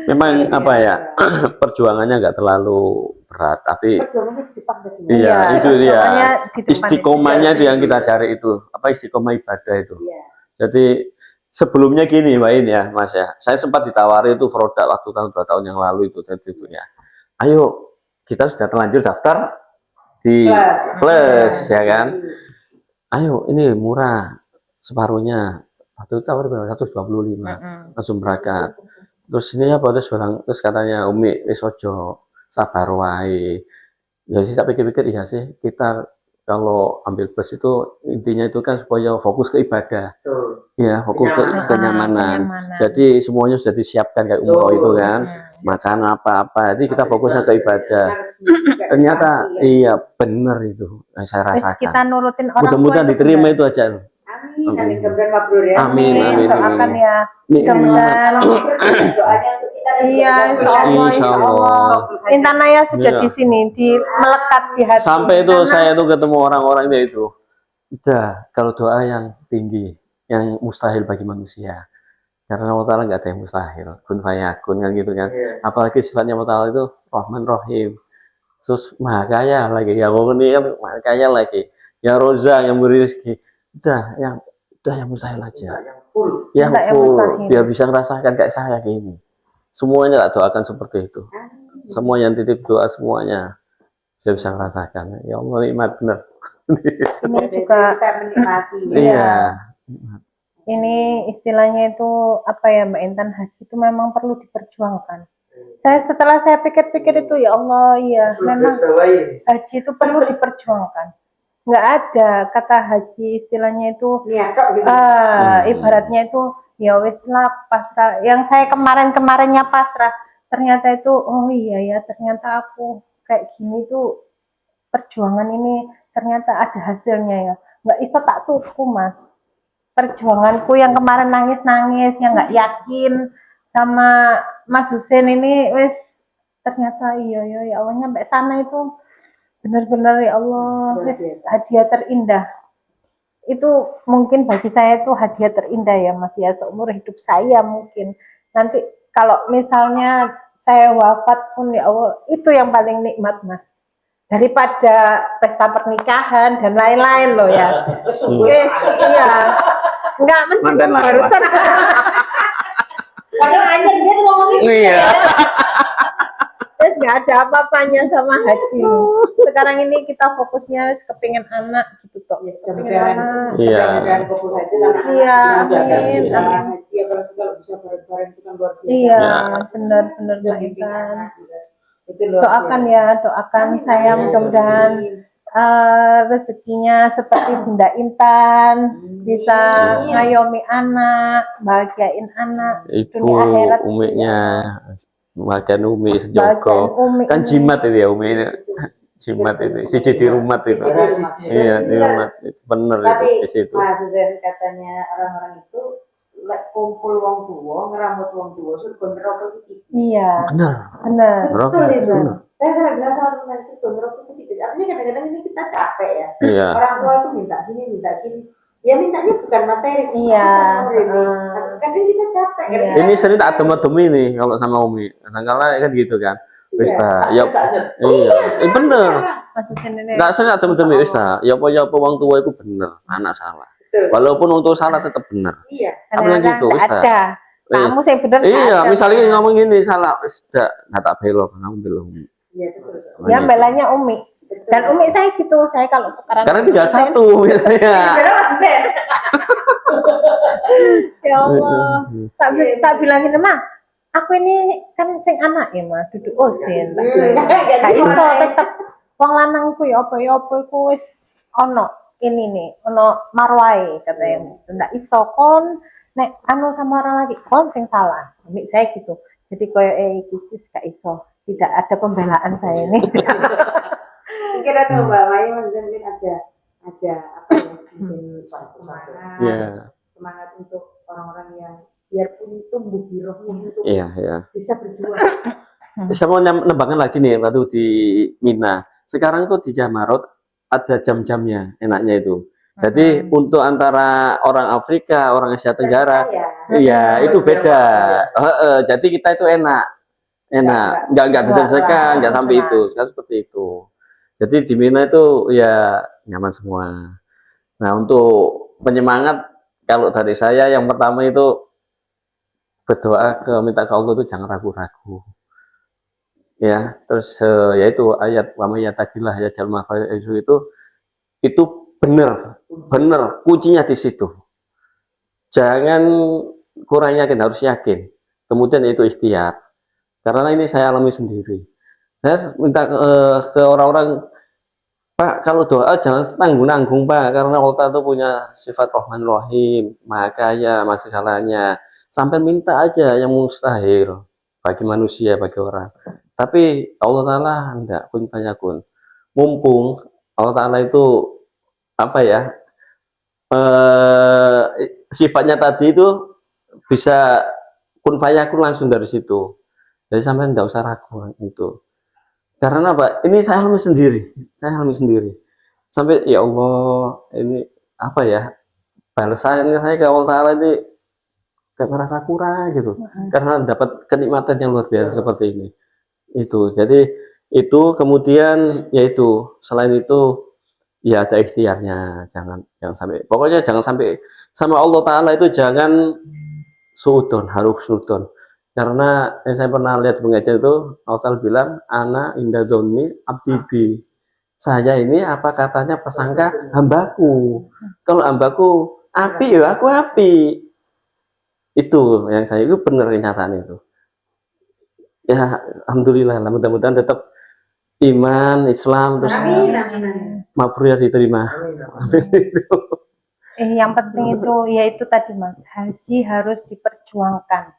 memang apa ya perjuangannya nggak terlalu berat, tapi Perjuangannya di depan dari iya Iya, itu dia perjuangannya di depan. istiqomahnya itu yang kita cari itu apa istiqomah ibadah itu. Iya. Jadi sebelumnya gini Mbak In ya Mas ya, saya sempat ditawari itu produk waktu tahun 2 tahun yang lalu itu ya. Ayo kita sudah terlanjur daftar di plus ya kan. Ayo ini murah separuhnya. Waktu itu tawar berapa? 125 langsung berangkat. Terus ini apa terus katanya Umi wis ojo sabar wae. Ya sih tak pikir-pikir iya sih kita kalau ambil bus itu intinya itu kan supaya fokus ke ibadah. Ya, fokus ke kenyamanan. Jadi semuanya sudah disiapkan kayak umroh itu kan. Makan apa-apa. Jadi kita fokusnya ke ibadah. Ternyata iya benar itu yang saya Terus rasakan. kita nurutin orang tua. Mudah-mudahan itu diterima benar. itu aja. Amin, kemudian mabrur ya. Amin. Doakan ya. Mudah-mudahan. Doanya untuk kita dan Iya, untuk insya Allah. Intan Naya sudah Iya. di sini, melekat di hati. Sampai itu Karena saya tuh ketemu orang-orang itu. Udah, kalau doa yang tinggi, yang mustahil bagi manusia. Karena Allah Ta'ala nggak ada yang mustahil. Kun fayakun kan gitu kan. Apalagi sifatnya Allah Ta'ala itu Rahman Rahim. Terus maha kaya lagi. Ya Allah ini kan maha kaya lagi. Ya Roza yang beri rezeki. Udah yang mustahil aja. Yang Enggak yang full. mustahil. Biar bisa ngerasakan kayak saya kayak ini. Semuanya tak doakan seperti itu. Semua yang titip doa semuanya saya bisa merasakan. Ya Allah nikmat bener. ini juga kita menikmati. Iya. ini istilahnya itu apa ya Mbak Intan, haji itu memang perlu diperjuangkan. Setelah saya pikir-pikir itu ya Allah ya memang haji itu perlu diperjuangkan. Nggak ada kata haji istilahnya itu Niat kok gitu. ibaratnya itu ya wis lah pasrah. Yang saya kemarinnya pasrah, ternyata itu oh iya ya ternyata aku kayak gini tuh perjuangan ini ternyata ada hasilnya ya. Nggak bisa tak tuku Mas. Perjuanganku yang kemarin nangis-nangis, yang nggak yakin sama Mas Husin ini wis ternyata iya ya Allah nyampe sana itu benar-benar ya Allah hadiah terindah. Itu mungkin bagi saya itu hadiah terindah ya Mas ya seumur hidup saya mungkin. Nanti kalau misalnya saya wafat pun ya Allah itu yang paling nikmat Mas. Daripada pesta pernikahan dan lain-lain loh ya. Iya. Enggak mesti barusan. Padahal anjir dia tuh ngomongin. Iya. Terus nggak ada apa-apanya sama haji. Sekarang ini kita fokusnya kepingin anak gitu kok. Kepingin anak. Iya. Dan fokus aja anak-anak. Iya, Amin. amin. Haji apalagi kalau bisa bareng-bareng itu kan luar biasa. Iya, benar-benar Mbak Intan. Doakan ya, doakan saya mudah-mudahan rezekinya seperti Bunda Intan bisa ngayomi anak, bahagiain anak, Ibu dunia akhirat. umiknya makan umi Bahagiain sejoko umi kan ini. jimat itu ya umi ini jimat itu siji di rumah itu iya di rumah itu bener Tapi itu di situ Mas Zudan katanya orang-orang itu lek kumpul wong tua, ngeramut wong tua, surga neraka itu tipis. Iya, bener benar. Neraka Betul itu itu. bener. Saya kadang-kadang selalu mengenai surga neraka itu tipis. Artinya kadang-kadang ini kita capek ya. Iya. Orang tua itu minta gini. Ya mintanya bukan materi. Iya. Kadang kita capek. Iya. Ini sering tak adem-ademi nih kalau sama umi kadang-kala kan gitu kan wis ta ya iya bener Mas Husin ini. Enggak salah teman-teman wis ta. Ya apa wong tua itu bener, anak salah. Walaupun wong tua salah tetap bener. Iya. Apa yang gitu wis ta. Ada. Kamu yang bener. Iya, misalnya ngomong gini salah wis enggak tak belok, kamu belok. Iya, betul. Ya belanya Umi. Dan Umi saya gitu, saya kalau tukaran. Karena tinggal satu misalnya. Ya Allah. Tak bilangin Mah, aku ini kan sing anak ya Mas, duduk Husin. Tak iso tetep wong lanangku ya apa iku wis ono ini nih, ono marwai katanya. Ndak iso kon nek anu sama orang lagi kon sing salah. Umi saya gitu. Jadi koyo iki wis gak iso. Tidak ada pembelaan saya ini. Mungkin ada Mbak Maya mungkin ada apa ya mungkin semangat untuk orang-orang yang biarpun tumbuh di rohnya untuk bisa berjuang. Saya mau nambahkan lagi nih waktu di Mina. Sekarang tuh di Jamarot ada jam-jamnya enaknya itu. Jadi untuk antara orang Afrika, orang Asia Tenggara, iya itu beda. Jadi kita itu enak, nggak desak-desakan, nggak sampai itu, kan seperti itu. Jadi di Mina itu ya nyaman semua. Nah untuk penyemangat kalau dari saya yang pertama itu berdoa minta ke Allah itu jangan ragu-ragu. Ya terus yaitu ayat wa may yattaqillah yaj'al makhraja itu benar kuncinya di situ. Jangan kurang yakin, harus yakin. Kemudian itu ikhtiar. Karena ini saya alami sendiri. Saya minta ke orang-orang, Pak, kalau doa jangan tanggung-nanggung Pak, karena Allah itu punya sifat Rahman Rahim, Maha Kaya, Maha segalanya. Sampai minta aja yang mustahil bagi manusia, bagi orang. Tapi Allah Ta'ala enggak, kun fayakun. Mumpung Allah Ta'ala itu apa ya, sifatnya tadi itu bisa kun fayakun langsung dari situ. Jadi sampai enggak usah ragu itu. Karena apa? Ini saya alami sendiri. Sampai ya Allah, ini apa ya? Balasannya saya ke Allah Ta'ala ini gak merasa kurang gitu. Karena dapat kenikmatan yang luar biasa seperti ini. Itu. Jadi itu kemudian yaitu selain itu ya ada ikhtiarnya. Jangan sampai pokoknya jangan sampai sama Allah Ta'ala itu jangan harus sudon. Karena saya pernah lihat pengajian itu Allah bilang ana inda dzonni abdi, saya ini apa katanya persangka hambaku. Kalau hambaku api ya aku api. Itu yang saya itu benar kenyataan itu. Ya alhamdulillah, mudah-mudahan tetap iman Islam terus mabrur diterima. Yang penting itu yaitu tadi Mas, haji harus diperjuangkan.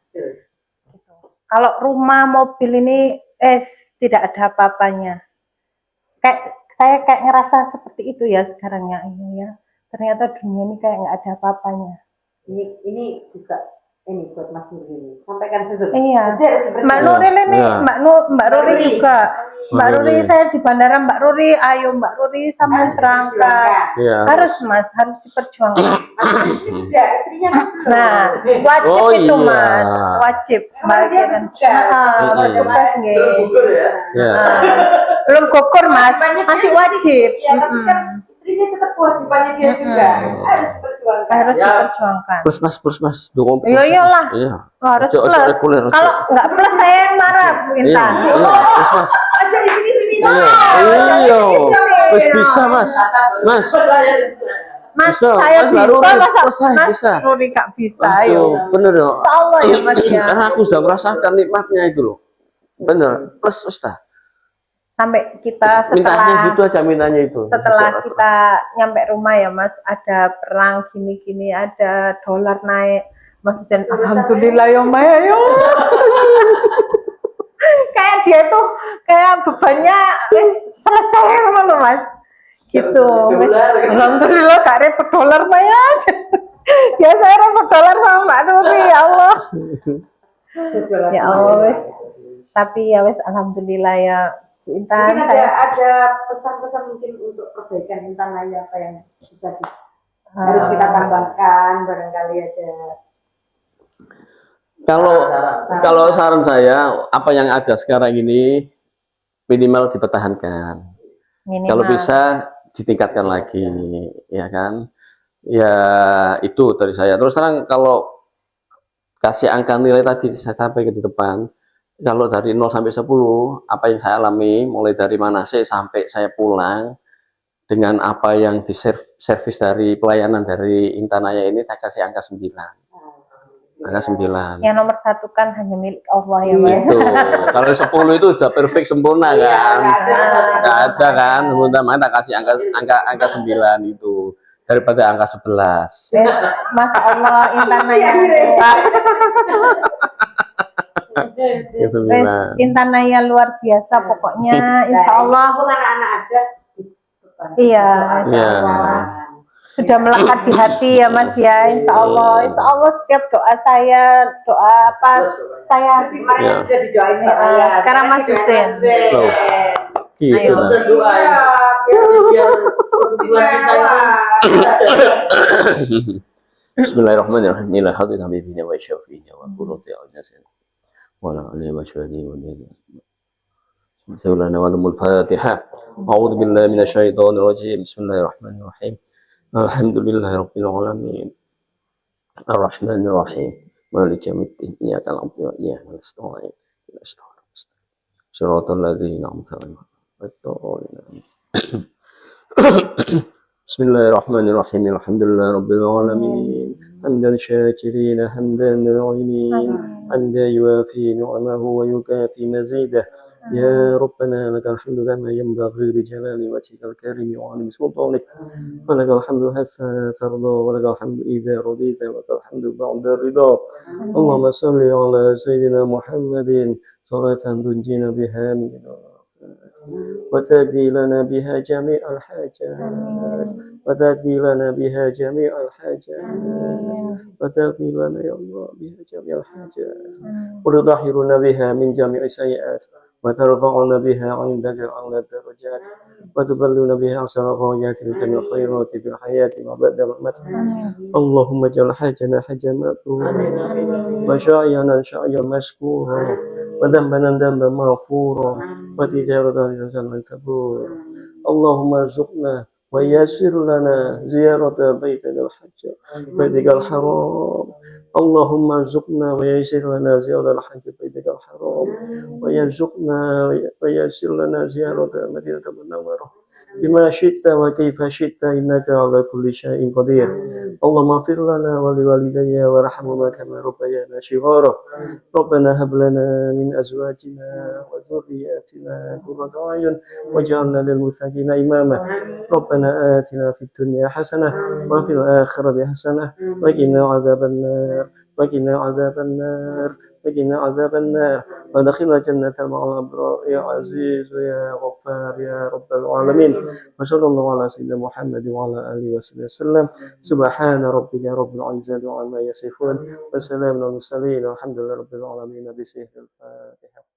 Kalau rumah, mobil ini tidak ada apa-apanya. Saya kayak ngerasa seperti itu ya sekarang ya. Ternyata dunia ini kayak nggak ada apa-apanya. Ini juga ini buat Mas Nuril. Sampaikan sesuatu. Iya. Mbak Nuril ini, Mbak Ruri juga. Mbak Ruri saya di bandara Mbak Ruri, ayo Mbak Ruri sama berangkat. Harus Mas, harus diperjuangkan. Istrinya Nah, wajib itu Mas, wajib bagian. Belum gugur Mas, masih wajib. Tapi kan istrinya tetap kewajibannya dia juga. Harus diperjuangkan. Plus mas, Iya iyalah. Harus plus. Kalau nggak plus saya yang marah minta. Plus mas. Aja di sini. Iya. Bisa mas. Mas, bisa, saya Mas, bisa. Ruri gak bisa, ayo. Bener dong. Insyaallah ya Mas ya. Karena aku sudah merasakan nikmatnya itu loh. Bener, plus Ustaz. Sampai kita mintanya gitu aja, mintanya itu. Setelah kita nyampe rumah ya Mas, ada perang gini-gini, ada dolar naik. Mas Husin, alhamdulillah ya Maya ya. Kayak dia tuh kayak bebannya selesai loh Mas. Gitu. Alhamdulillah gak repot dolar Maya. Ya saya repot dolar sama Mbak Nuri, ya Allah. Ya Allah wes. Tapi ya wes alhamdulillah ya Intan. Mungkin ada pesan-pesan mungkin untuk perbaikan Intan lain apa yang bisa harus kita tambahkan barangkali ada. Kalau saran saya apa yang ada sekarang ini minimal dipertahankan. Kalau bisa ditingkatkan lagi, ya kan? Ya itu dari saya. Terus terang kalau kasih angka nilai tadi saya sampaikan di depan, kalau dari 0 sampai 10, apa yang saya alami mulai dari Manasik sampai saya pulang dengan apa yang di servis dari pelayanan dari Intanaya ini, saya kasih angka 9. Angka 9. Yang nomor 1 kan hanya milik Allah ya Mas. Itu. Kalau 10 itu sudah perfect sempurna kan. Nggak ada kan. Sebentar mana kasih angka 9 itu daripada angka 11. Masya Allah, Intanaya. Intanaya luar biasa pokoknya. Insya Allah. Anak-anak ada. Iya. Sudah melekat di hati ya Mas ya, Insya Allah setiap doa saya, doa apa saya sudah didoain sekarang Mas Husin. Gitu Bismillahirrahmanirrahim. Ila hadin habibina wa syafiina wa qurrati a'yunina wa ala alihi wa sahbihi wa sallam. Sayyidina wa al-Fatiha. A'udzu billahi minasyaitonir rajim. Bismillahirrahmanirrahim. Alhamdulillahirabbil alamin. Arrahmanir rahim. Maliki yaumiddin. Iyyaka na'budu wa iyyaka nasta'in. Shiratal ladzina an'amta 'alaihim. Bismillahirrahmanirrahim. Alhamdulillahirabbil alamin. Hamdan syakirin, hamdan na'imin. Hamdan yuwafi ni'amahu wa yukafi mazidah. يا ربنا لك الحمد كما ينبغي لجلال وجهك الكريم وعظيم سلطانك ولك الحمد حتى ترضى ولك الحمد إذا رضيت ولك الحمد بعد الرضا اللهم صل على سيدنا محمد صلاة تنجينا بها من وتقضي لنا بها جميع الحاجات وتقضي لنا بها جميع الحاجات وتقضي لنا يا الله بها جميع الحاجات وتطهرنا بها من جميع السيئات وترفعنا بها عندك أعلى الدرجات وتبلغنا بها أحسن الغايات من جميع الخيرات في الحياة وبعد الممات اللهم اجعل حاجنا حجا مأثورا وشعينا شعيا مشكورا وذنبنا ذنبا مغفورا وتجارة جنة كبورا اللهم ارزقنا ويسر لنا زيارة بيتك الحج بيتك الحرام اللهم ارزقنا ويسر لنا زيارة الحج بيتك الحرام ويرزقنا ويسر لنا زيارة مدينة المنورة بما شئت وكيف شئت إنك على كل شيء قدير اللهم اغفر لنا ولوالدي وارحمهما كما ربيانا صغارا ربنا هب لنا من أزواجنا وذرياتنا قرة أعين واجعلنا للمتقين إماما ربنا آتنا في الدنيا حسنة وفي الآخرة حسنة وقنا عذاب النار وقنا عذاب النار وقنا عذاب النار وادخلنا جنة مع الأبرار يا عزيز يا غفار يا رب العالمين وصلى الله على سيدنا محمد وعلى آله وصحبه وسلم سبحان ربك رب العزة عما يصفون وسلام على المرسلين والحمد لله رب العالمين بسم الفاتحة.